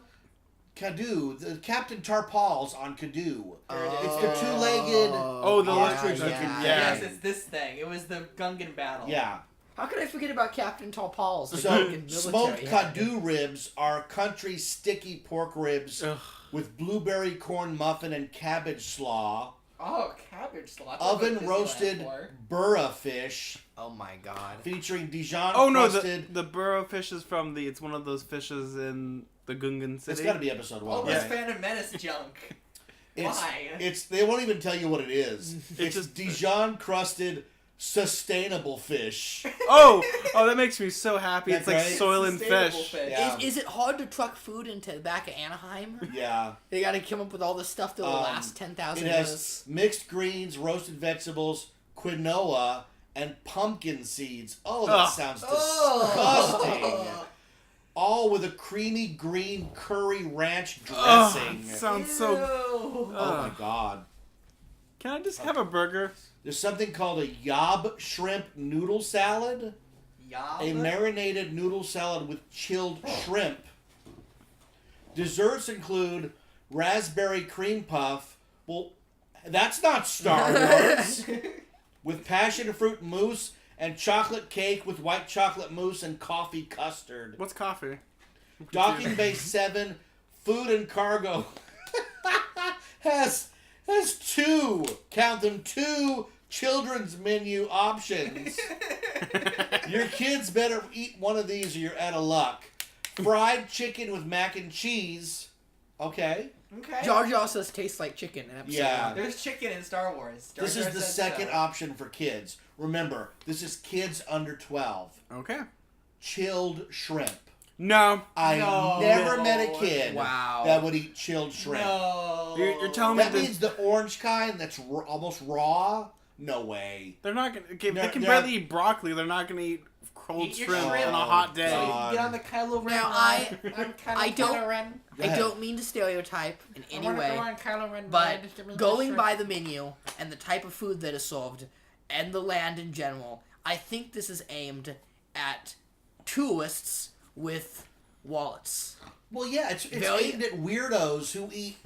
Kadu, the Captain Tarpals on Kadu. There it is. It's the two-legged Oh, the ostrich yeah, looking yeah. thing. Yes, it's this thing. It was the Gungan battle. Yeah. How could I forget about Captain Tall the So, Gungan smoked military? Kadu ribs are country sticky pork ribs Ugh. with blueberry corn muffin and cabbage slaw, Oh, cabbage slaw. oven roasted burra fish Oh my god. featuring Dijon Oh no, crusted. the burrow fish is from the. It's one of those fishes in the Gungan City. It's got to be episode All 1, this right? Phantom Menace junk. It's, Why? It's they won't even tell you what it is. It's just- Dijon crusted sustainable fish. Oh, that makes me so happy. That's It's like right. soylent Sustainable fish. fish. Yeah. Is it hard to truck food into the back of Anaheim? Yeah. They gotta come up with all this stuff that'll last It 10,000 has years. mixed greens, roasted vegetables, quinoa, and pumpkin seeds. Oh, that Ugh. sounds Oh. disgusting. all with a creamy green curry ranch dressing. Sounds so... Oh my god. Can I just have a burger? There's something called a yob shrimp noodle salad. Yob? A marinated noodle salad with chilled shrimp. Desserts include raspberry cream puff. Well, that's not Star Wars. With passion fruit mousse and chocolate cake with white chocolate mousse and coffee custards. What's coffee? Docking Bay 7 Food and Cargo has two, count them, two children's menu options. Your kids better eat one of these or you're out of luck. Fried chicken with mac and cheese. Okay. Okay. Jar Jar says tastes like chicken in episode Yeah. 1. There's chicken in Star Wars. Jar This Jar is the said second so. option for kids. Remember, this is kids under 12. Okay. Chilled shrimp. No. I No. never met a kid Wow. that would eat chilled shrimp. No. You're telling me That this... means the orange kind that's almost raw? No way. They're not going to... Okay, They're- they can they're- barely eat broccoli. They're not going to eat cold Eat your shrimp shrimp. on a hot day. So you God. can get on the Kylo Ren. Now, ride. I I'm I don't- Kylo Ren. Go I ahead. don't mean to stereotype in any I wanna way, go on Kylo Ren but ride. Just give me going shrimp. by the menu and the type of food that is served and the land in general, I think this is aimed at tourists with wallets. Well, yeah, it's Very- aimed at weirdos who eat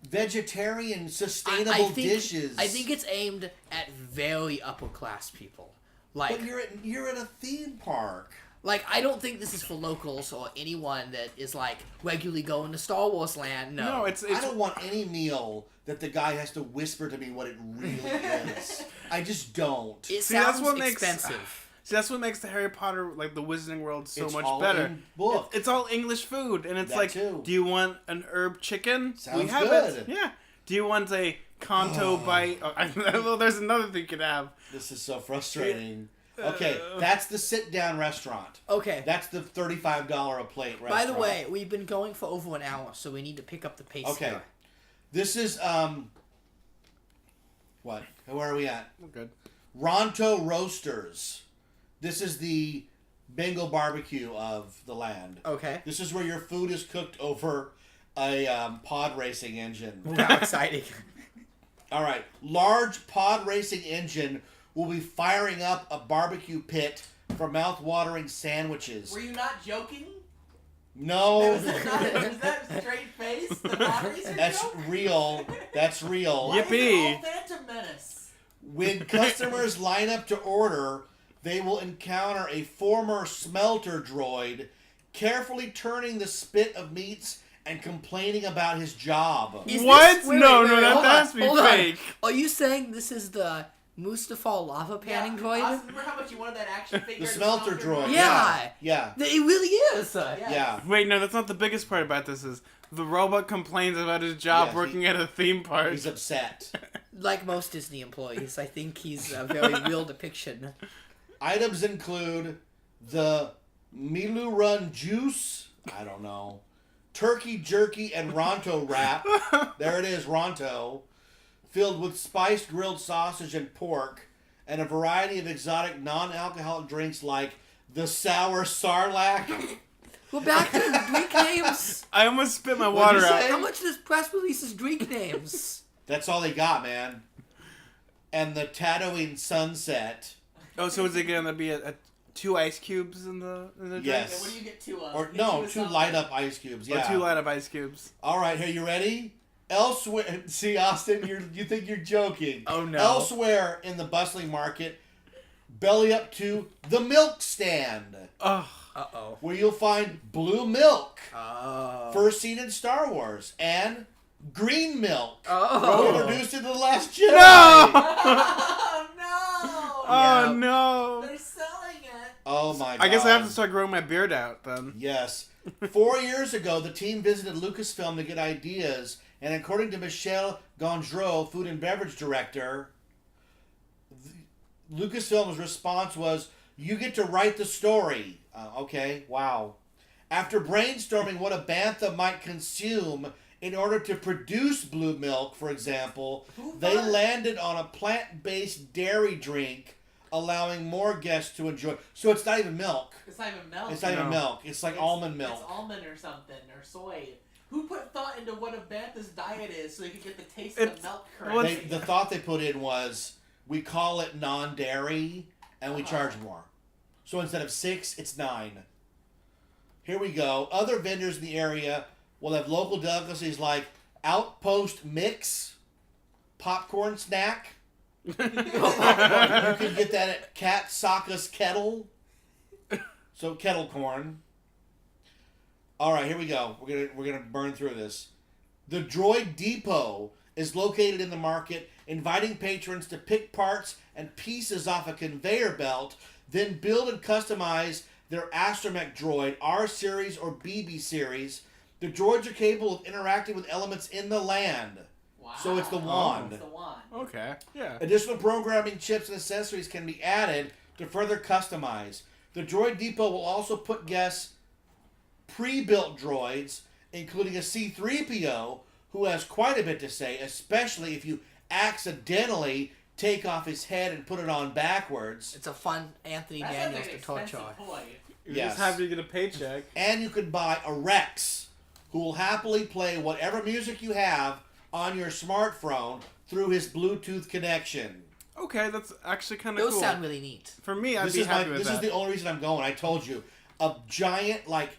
vegetarian, sustainable I think, dishes. I think it's aimed at very upper class people. Like, But you're at a theme park. I don't think this is for locals or anyone that is like regularly going to Star Wars land. No, No, it's I don't want any meal that the guy has to whisper to me what it really is. I just don't. It See, that's sounds what makes- expensive. See, that's what makes the Harry Potter, like the Wizarding World, so It's much all better. in book. It's all English food, and it's That like, too. do you want an herb chicken? Sounds we have good. it. Yeah. Do you want a Kanto bite? Oh, well, there's another thing you could have. This is so frustrating. Okay, that's the sit-down restaurant. Okay. That's the $35 a plate restaurant. By the way, we've been going for over an hour, so we need to pick up the pace Okay. here. This is what? Where are we at? We're good. Ronto Roasters. This is the Bengal barbecue of the land. Okay. This is where your food is cooked over a pod racing engine. How exciting. All right. Large pod racing engine will be firing up a barbecue pit for mouth-watering sandwiches. Were you not joking? No. Was that straight face? The batteries are That's joke? real. That's real. Why is it Yippee. all Phantom Menace? When customers line up to order, they will encounter a former smelter droid carefully turning the spit of meats and complaining about his job. Is What? this- wait, No, wait, no, wait, that hold has on, to be hold on. fake. Are you saying this is the Mustafa lava panning droid? Austin, remember how much you wanted that action figure? The smelter droid. Yeah. Yeah. It really is. Yeah. Wait, no, that's not the biggest part about this. Is the robot complains about his job Yes, working at a theme park. He's upset. Like most Disney employees, I think he's a very real depiction. Items include the Milu Run juice. I don't know. Turkey jerky and Ronto wrap. There it is, Ronto. Filled with spiced grilled sausage and pork. And a variety of exotic non-alcoholic drinks like the sour sarlacc. We're back to drink names. I almost spit my What'd water you out. say? How much does press releases drink names? That's all they got, man. And the Tatooine sunset. Oh, so is it gonna be a 2 ice cubes in the drink? Yes. What do you get two of? Or Get no, two of 2 something. light up ice cubes. Or Yeah. 2 light up ice cubes. All right, are you ready? Elsewhere, see Austin, you think you're joking. Oh, no. Elsewhere in the bustling market, belly up to the milk stand, Ugh. Uh-oh. where you'll find blue milk, Oh. first seen in Star Wars, and green milk, Oh. introduced in The Last Jedi. Oh no! Oh Yeah. no. They're selling it. Oh my god. I guess I have to start growing my beard out then. Yes. 4 years ago, the team visited Lucasfilm to get ideas, and according to Michelle Gondreau, food and beverage director, Lucasfilm's response was, "You get to write the story." Okay, wow. After brainstorming what a bantha might consume in order to produce blue milk, they landed on a plant-based dairy drink allowing more guests to enjoy. So it's not even milk. It's not even milk. It's not even milk. It's like almond milk. It's almond or something, or soy. Who put thought into what a Bantha's diet is so you can get the taste of the milk correctly? The thought they put in was, we call it non-dairy, and we charge more. So instead of 6, it's 9. Here we go. Other vendors in the area will have local delicacies like Outpost Mix, popcorn snack. You can get that at Cat Saka's Kettle. So kettle corn. All right, here we go. We're gonna burn through this. The Droid Depot is located in the market, inviting patrons to pick parts and pieces off a conveyor belt, then build and customize their astromech droid, R series or BB series. The droids are capable of interacting with elements in the land. Wow. So it's the wand. It's the wand. Okay, yeah. Additional programming chips and accessories can be added to further customize. The Droid Depot will also put guests pre-built droids, including a C-3PO, who has quite a bit to say, especially if you accidentally take off his head and put it on backwards. It's a fun Anthony Daniels to torture. You just have to get a paycheck. And you could buy a Rex, who will happily play whatever music you have on your smartphone through his Bluetooth connection. Okay, that's actually kind of cool. Those sound really neat. For me, I'd be happy with that. This is the only reason I'm going. I told you. A giant, like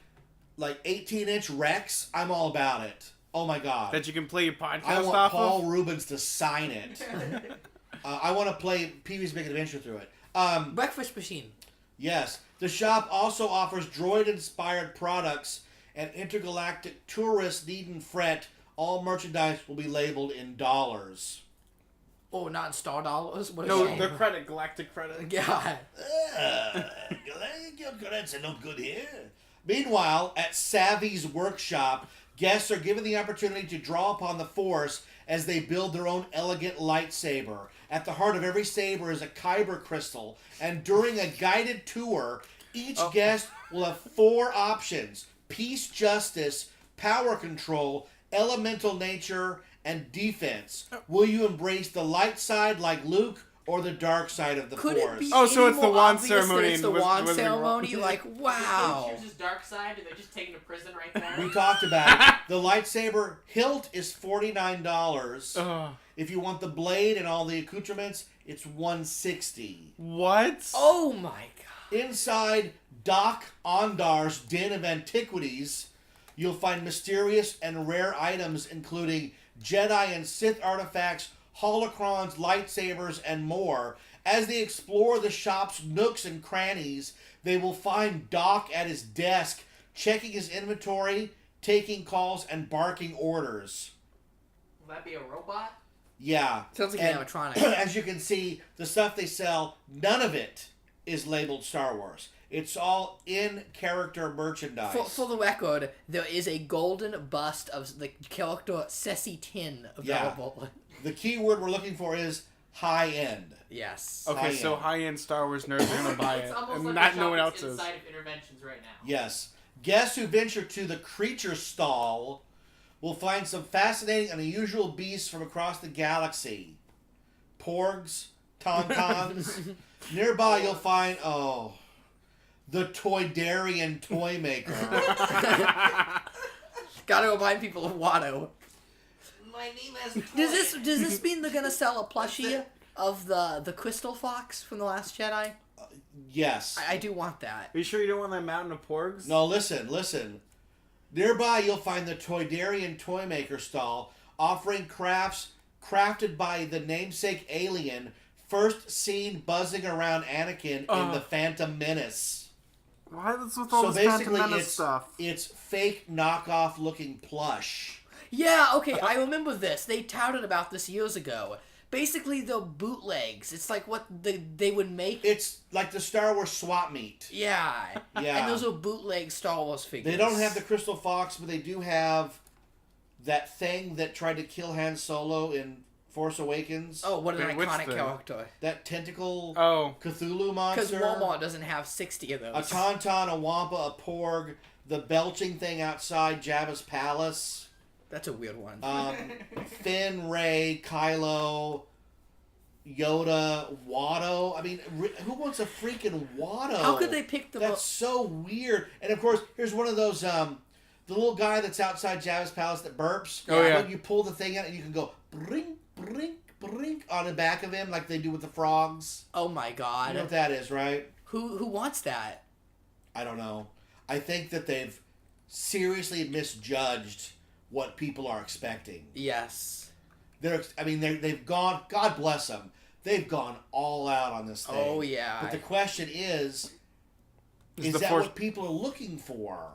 18-inch Rex, I'm all about it. Oh my God. That you can play your podcast I want off Paul of? Rubens to sign it. I want to play Pee-wee's Big Adventure through it. Breakfast machine. Yes. The shop also offers droid-inspired products and intergalactic tourists needn't fret. All merchandise will be labeled in dollars. Oh, not in star dollars? What No, a shame. the credit, galactic credit. Yeah. Galactic credits are no good here. Meanwhile, at Savvy's workshop, guests are given the opportunity to draw upon the Force as they build their own elegant lightsaber. At the heart of every saber is a kyber crystal, and during a guided tour, each guest will have 4 options: peace, justice, power control, elemental nature, and defense. Will you embrace the light side like Luke, or the dark side of the Could Force? it be Oh, so any it's the more wand obvious that ceremony It's the and wand Wizarding ceremony? World. Like, wow. He chooses dark side, and they just take him to prison right there. We talked about it. The lightsaber hilt is $49. Ugh. If you want the blade and all the accoutrements, it's $160. What? Oh my God. Inside Doc Ondar's Den of Antiquities, you'll find mysterious and rare items including Jedi and Sith artifacts, holocrons, lightsabers, and more. As they explore the shop's nooks and crannies, they will find Doc at his desk, checking his inventory, taking calls, and barking orders. Will that be a robot? Yeah. Sounds like And an animatronic. as you can see, the stuff they sell, none of it is labeled Star Wars. It's all in-character merchandise. For the record, there is a golden bust of the character Ceci Tin available. The key word we're looking for is high-end. Yes. Okay, so high-end Star Wars nerds are gonna buy It's it, almost and like not a no one shop else that's is. inside of Interventions right now. Yes. Guests who venture to the creature stall will find some fascinating and unusual beasts from across the galaxy. Porgs, tauntauns. Nearby you'll find, the Toydarian Toy Maker. Gotta remind people of Watto. My name is. Does this mean they're gonna sell a plushie of the Crystal Fox from The Last Jedi? Yes. I do want that. Are you sure you don't want that mountain of porgs? No, listen. Nearby, you'll find the Toydarian Toy Maker stall, offering crafts crafted by the namesake alien, first seen buzzing around Anakin in The Phantom Menace. Why is with all So this Phantom basically, Menace stuff? it's fake knockoff-looking plush. Yeah, okay, I remember this. They touted about this years ago. Basically, they're bootlegs. It's like what they would make. It's like the Star Wars swap meet. Yeah. Yeah. And those are bootleg Star Wars figures. They don't have the Crystal Fox, but they do have that thing that tried to kill Han Solo in Force Awakens. Oh, what an Wait, which iconic thing? character. That tentacle Oh. Cthulhu Because monster. Walmart doesn't have 60 of those. A tauntaun, a wampa, a porg, the belching thing outside Jabba's palace. That's a weird one. Finn, Rey, Kylo, Yoda, Watto. I mean, who wants a freaking Watto? How could they pick the? That's so weird. And of course, here's one of those. The little guy that's outside Jabba's palace that burps. Oh yeah. When you pull the thing out and you can go brink, brink, brink on the back of him like they do with the frogs. Oh my God. You know what that is, right? Who wants that? I don't know. I think that they've seriously misjudged what people are expecting. Yes. They've gone. God bless them. They've gone all out on this thing. Oh yeah. But the question is that what people are looking for?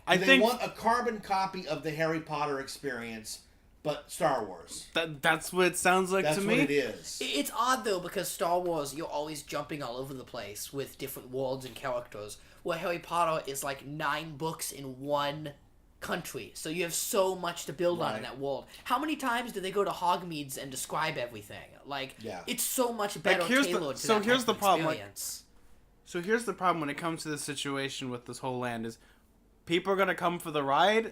They want a carbon copy of the Harry Potter experience, but Star Wars. That's what it sounds like to me. That's what it is. It's odd though because Star Wars, you're always jumping all over the place with different worlds and characters. Where Harry Potter is like 9 books in one country, so you have so much to build on in that world. How many times do they go to Hogmeads and describe everything? Like, it's so much better tailored to that here's the problem. Experience. So here's the problem when it comes to this situation with this whole land is people are gonna come for the ride.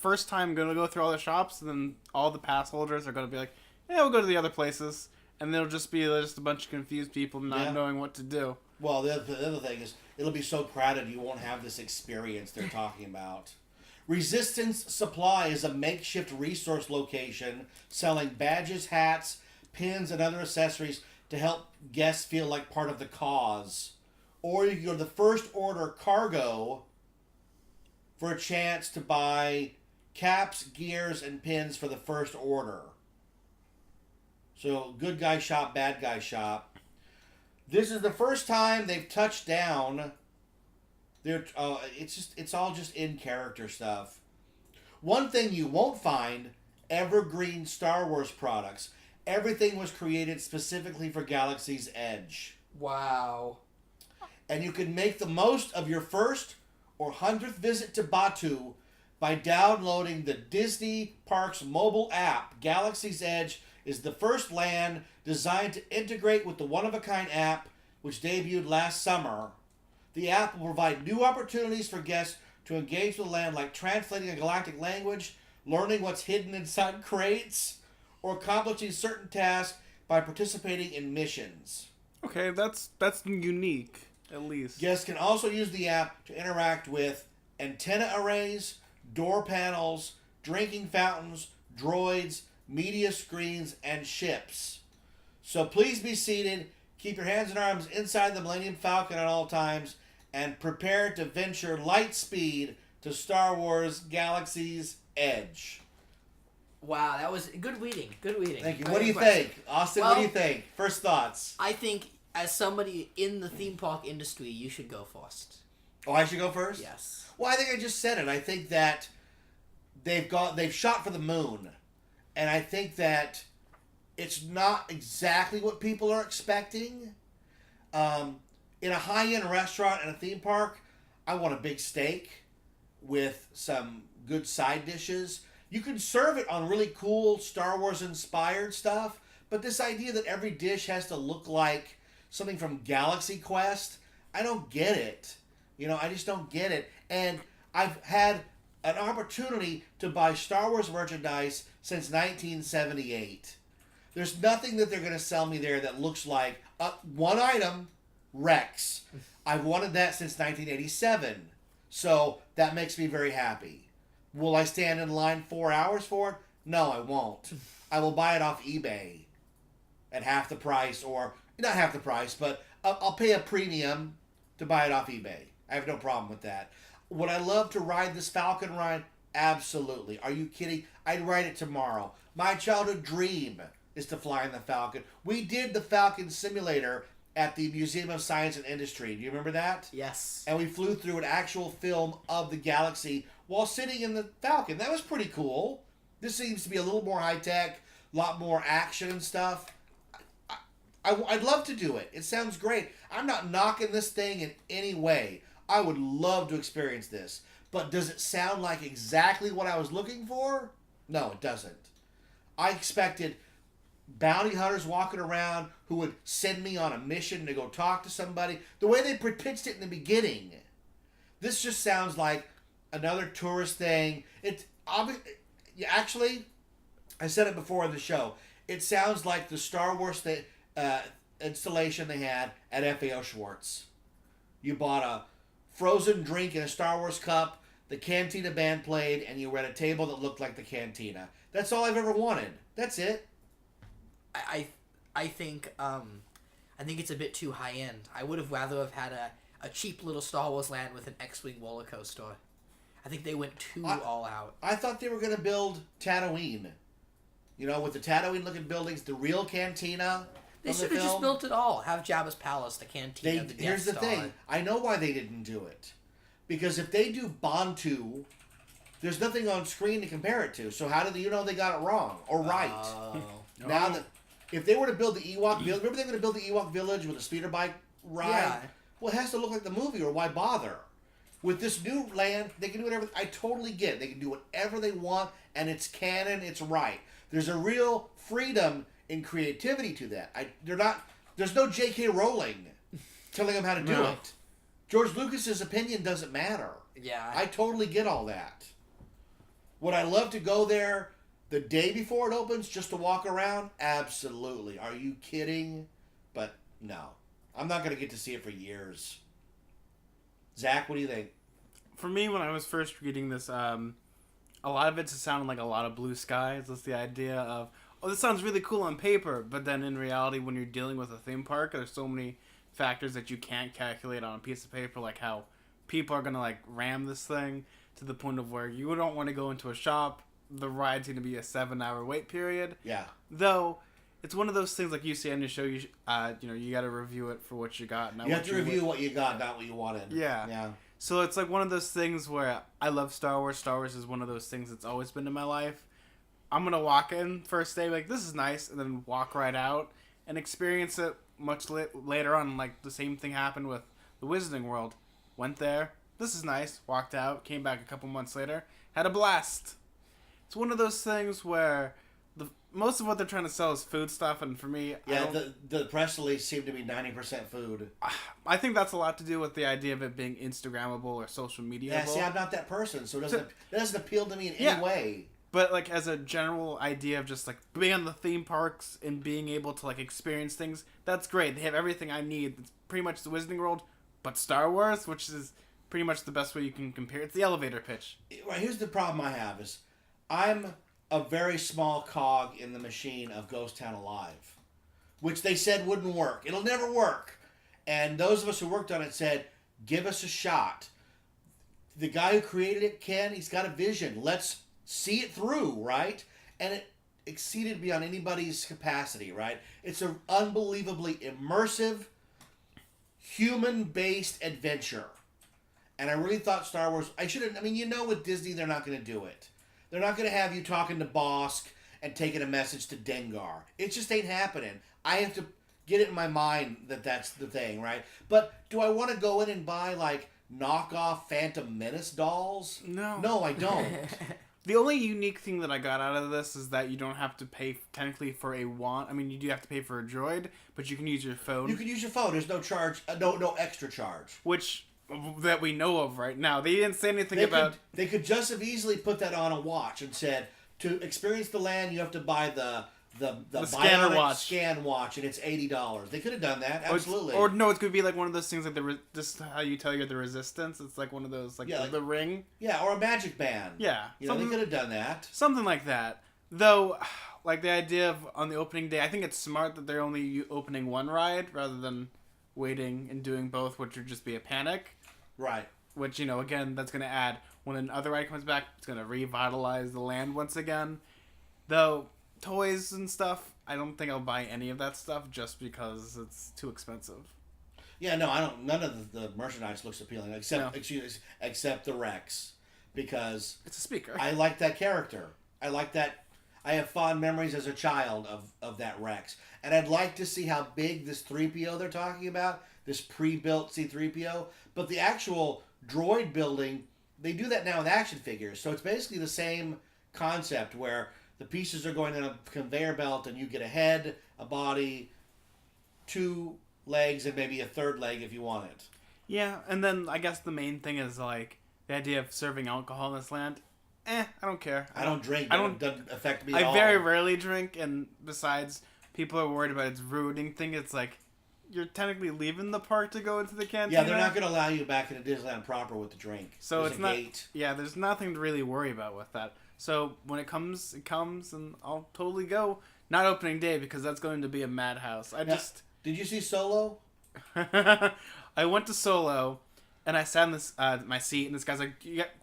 First time gonna go through all the shops, and then all the pass holders are gonna be like, "Yeah, we'll go to the other places," and there'll just be just a bunch of confused people not knowing what to do. Well, the other thing is it'll be so crowded you won't have this experience they're talking about. Resistance Supply is a makeshift resource location selling badges, hats, pins, and other accessories to help guests feel like part of the cause. Or you can go to the First Order Cargo for a chance to buy caps, gears, and pins for the First Order. So, good guy shop, bad guy shop. This is the first time they've touched down. It's all just in character stuff. One thing you won't find: evergreen Star Wars products. Everything was created specifically for Galaxy's Edge. Wow. And you can make the most of your first or 100th visit to Batuu by downloading the Disney Parks mobile app. Galaxy's Edge is the first land designed to integrate with the one-of-a-kind app, which debuted last summer. The app will provide new opportunities for guests to engage with the land, like translating a galactic language, learning what's hidden inside crates, or accomplishing certain tasks by participating in missions. Okay, that's unique, at least. Guests can also use the app to interact with antenna arrays, door panels, drinking fountains, droids, media screens, and ships. So please be seated, keep your hands and arms inside the Millennium Falcon at all times, and prepare to venture light speed to Star Wars Galaxy's Edge. Wow, that was good reading. Good reading. Thank you. Very What do you impressive. think? Austin, what do you think? First thoughts. I think as somebody in the theme park industry, you should go first. Oh, I should go first? Yes. Well, I think I just said it. I think that they've shot for the moon. And I think that it's not exactly what people are expecting. In a high-end restaurant and a theme park, I want a big steak with some good side dishes. You can serve it on really cool Star Wars-inspired stuff, but this idea that every dish has to look like something from Galaxy Quest, I don't get it. I just don't get it. And I've had an opportunity to buy Star Wars merchandise since 1978. There's nothing that they're going to sell me there that looks like one item, Rex. I've wanted that since 1987. So that makes me very happy. Will I stand in line 4 hours for it? No, I won't. I will buy it off eBay at half the price, or not half the price, but I'll pay a premium to buy it off eBay. I have no problem with that. Would I love to ride this Falcon ride? Absolutely. Are you kidding? I'd ride it tomorrow. My childhood dream is to fly in the Falcon. We did the Falcon simulator at the Museum of Science and Industry. Do you remember that? Yes. And we flew through an actual film of the galaxy while sitting in the Falcon. That was pretty cool. This seems to be a little more high-tech, a lot more action and stuff. I'd love to do it. It sounds great. I'm not knocking this thing in any way. I would love to experience this. But does it sound like exactly what I was looking for? No, it doesn't. I expected bounty hunters walking around who would send me on a mission to go talk to somebody. The way they pitched it in the beginning. This just sounds like another tourist thing. It's obvious. Actually, I said it before in the show. It sounds like the Star Wars installation they had at FAO Schwartz. You bought a frozen drink in a Star Wars cup, the Cantina band played, and you were at a table that looked like the Cantina. That's all I've ever wanted. That's it. I think it's a bit too high end. I would have rather have had a cheap little Star Wars land with an X-wing roller coaster. I think they went too all out. I thought they were going to build Tatooine. You know, with the Tatooine-looking buildings, the real Cantina. They should have just built it all. Have Jabba's palace, the Cantina, the Death Here's the Star. thing. I know why they didn't do it. Because if they do Bantu, there's nothing on screen to compare it to. So how do you know they got it wrong or right? Now that if they were to build the Ewok village, remember they were going to build the Ewok village with a speeder bike ride? Yeah. Well, it has to look like the movie, or why bother? With this new land, they can do whatever. I totally get it. They can do whatever they want, and it's canon. It's right. There's a real freedom in creativity to that. There's no J.K. Rowling telling them how to do it. George Lucas's opinion doesn't matter. Yeah. I totally get all that. Would I love to go there the day before it opens just to walk around? Absolutely. Are you kidding? But no. I'm not going to get to see it for years. Zach, what do you think? For me, when I was first reading this, a lot of it's sounding like a lot of blue skies. That's the idea of, oh, this sounds really cool on paper, but then in reality, when you're dealing with a theme park, there's so many factors that you can't calculate on a piece of paper, like how people are going to like ram this thing to the point of where you don't want to go into a shop. The ride's going to be a 7-hour wait period. Yeah. Though, it's one of those things like you say on your show, you got to review it for what you got. You have to review what you got, not what you wanted. Yeah. Yeah. So it's like one of those things where I love Star Wars. Star Wars is one of those things that's always been in my life. I'm going to walk in first day, like, this is nice, and then walk right out and experience it much later on. Like, the same thing happened with the Wizarding World. Went there, this is nice, walked out, came back a couple months later, had a blast. It's one of those things where most of what they're trying to sell is food stuff, and for me, the press release seemed to be 90% food. I think that's a lot to do with the idea of it being Instagrammable or social media. Yeah, see, I'm not that person, so it doesn't appeal to me in any way. But like as a general idea of just like being on the theme parks and being able to like experience things, that's great. They have everything I need. It's pretty much the Wizarding World, but Star Wars, which is pretty much the best way you can compare. It's the elevator pitch. Right, here's the problem I have is I'm a very small cog in the machine of Ghost Town Alive, which they said wouldn't work. It'll never work. And those of us who worked on it said, give us a shot. The guy who created it, Ken, he's got a vision. Let's see it through, right? And it exceeded beyond anybody's capacity, right? It's an unbelievably immersive, human-based adventure. And I really thought Star Wars... with Disney, they're not going to do it. They're not going to have you talking to Bosk and taking a message to Dengar. It just ain't happening. I have to get it in my mind that that's the thing, right? But do I want to go in and buy, like, knockoff Phantom Menace dolls? No. No, I don't. The only unique thing that I got out of this is that you don't have to pay technically for a wand. I mean, you do have to pay for a droid, but you can use your phone. You can use your phone. There's no charge, no extra charge. Which, that we know of right now. They didn't say anything about... They could just have easily put that on a watch and said, to experience the land, you have to buy the scanner watch. Scan watch, and it's $80. They could have done that, absolutely. Or no, it could be like one of those things like just how you tell you're the Resistance. It's like one of those like the ring. Yeah, or a magic band. Yeah, they could have done that. Something like that. Though, like the idea of on the opening day, I think it's smart that they're only opening one ride rather than waiting and doing both, which would just be a panic. Right. Which again, that's going to add when another ride comes back, it's going to revitalize the land once again. Though. Toys and stuff, I don't think I'll buy any of that stuff just because it's too expensive. Yeah, no, I don't. None of the merchandise looks appealing except the Rex, because it's a speaker. I like that character. I like that. I have fond memories as a child of that Rex, and I'd like to see how big this 3PO they're talking about, this pre-built C-3PO. But the actual droid building, they do that now with action figures, so it's basically the same concept where the pieces are going on a conveyor belt, and you get a head, a body, 2 legs, and maybe a third leg if you want it. Yeah, and then I guess the main thing is like the idea of serving alcohol in this land. I don't care. I don't drink. It doesn't affect me at I all. very rarely drink, and besides, people are worried about its ruining thing. It's like, you're technically leaving the park to go into the cantina. Yeah, they're not going to allow you back into Disneyland proper with the drink. So There's it's a not. gate. Yeah, there's nothing to really worry about with that. So when it comes, and I'll totally go. Not opening day, because that's going to be a madhouse. Did you see Solo? I went to Solo, and I sat in this my seat, and this guy's like,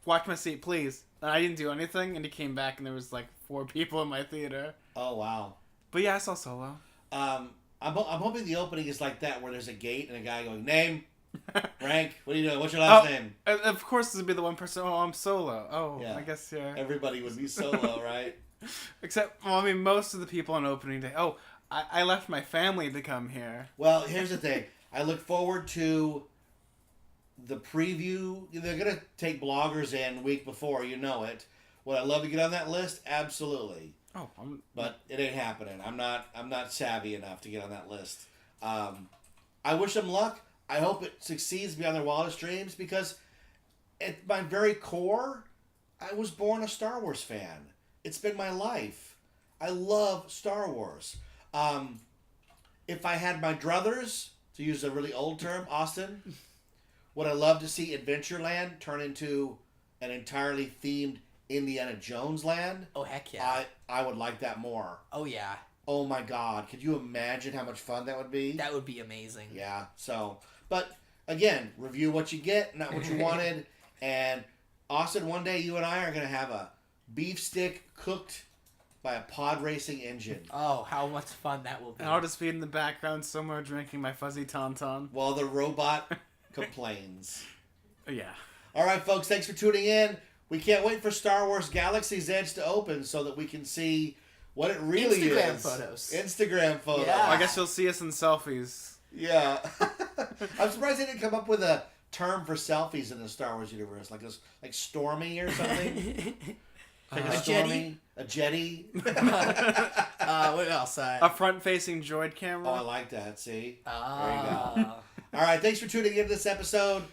"Watch my seat, please." And I didn't do anything, and he came back, and there was like 4 people in my theater. Oh wow! But yeah, I saw Solo. I'm hoping the opening is like that, where there's a gate and a guy going, "Name, rank, what are you doing? What's your last name?" Of course, this would be the one person. Oh, I'm Solo. Oh, yeah. I guess yeah. Everybody would be Solo, right? Except, well, I mean, most of the people on opening day. Oh, I left my family to come here. Well, here's the thing. I look forward to the preview. They're going to take bloggers in week before, you know it. Would I love to get on that list? Absolutely. Oh, but it ain't happening. I'm not savvy enough to get on that list. I wish them luck. I hope it succeeds beyond their wildest dreams, because at my very core, I was born a Star Wars fan. It's been my life. I love Star Wars. If I had my druthers, to use a really old term, Austin, would I love to see Adventureland turn into an entirely themed Indiana Jones land? Oh, heck yeah. I would like that more. Oh, yeah. Oh, my God. Could you imagine how much fun that would be? That would be amazing. Yeah. So, but, again, review what you get, not what you wanted. And, Austin, one day you and I are going to have a beef stick cooked by a pod racing engine. Oh, how much fun that will be. And I'll just be in the background somewhere drinking my fuzzy tauntaun. While the robot complains. Yeah. All right, folks, thanks for tuning in. We can't wait for Star Wars Galaxy's Edge to open so that we can see what it really Instagram is. Photos. Instagram photos. Yeah. I guess you'll see us in selfies. Yeah. I'm surprised they didn't come up with a term for selfies in the Star Wars universe, like Stormy or something. A jetty. A jetty. What else? A front-facing droid camera. Oh, I like that. See? There you Ah. go. All right, thanks for tuning into this episode.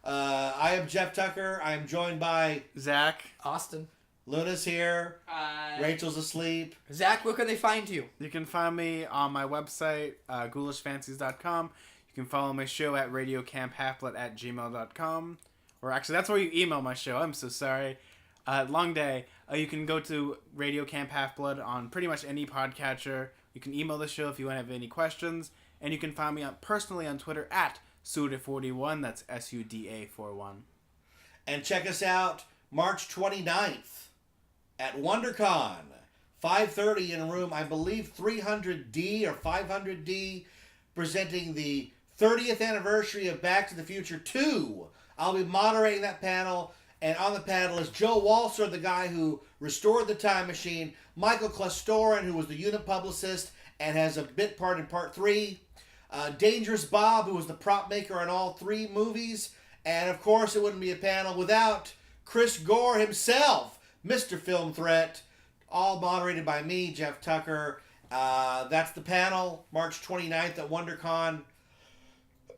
I am Jeff Tucker. I am joined by Zach. Austin. Luna's here. Rachel's asleep. Zach, where can they find you? You can find me on my website, ghoulishfancies.com. You can follow my show at radiocamphaplet@gmail.com. Or actually, that's where you email my show. I'm so sorry. Long day. You can go to Radio Camp Half-Blood on pretty much any podcatcher. You can email the show if you want to have any questions. And you can find me personally on Twitter at Suda41. That's SUDA41. And check us out March 29th at WonderCon. 5:30 in a room, I believe 300D or 500D, presenting the 30th anniversary of Back to the Future 2. I'll be moderating that panel. And on the panel is Joe Walser, the guy who restored the time machine, Michael Klestorin, who was the unit publicist and has a bit part in Part 3, Dangerous Bob, who was the prop maker in all 3 movies, and of course it wouldn't be a panel without Chris Gore himself, Mr. Film Threat, all moderated by me, Jeff Tucker. That's the panel, March 29th at WonderCon.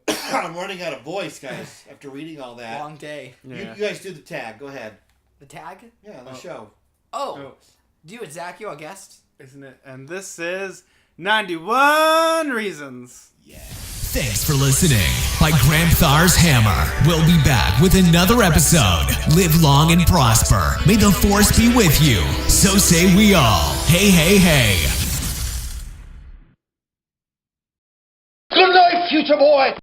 I'm running out of voice, guys, after reading all that. Long day. Yeah. You guys do the tag. Go ahead. The tag? Yeah, the show. Oh. Do you, Zach, you're a guest? Isn't it? And this is 91 Reasons. Yeah. Thanks for listening. By Gramthar's Hammer. We'll be back with another episode. Live long and prosper. May the force be with you. So say we all. Hey, hey, hey. Good night, future boy!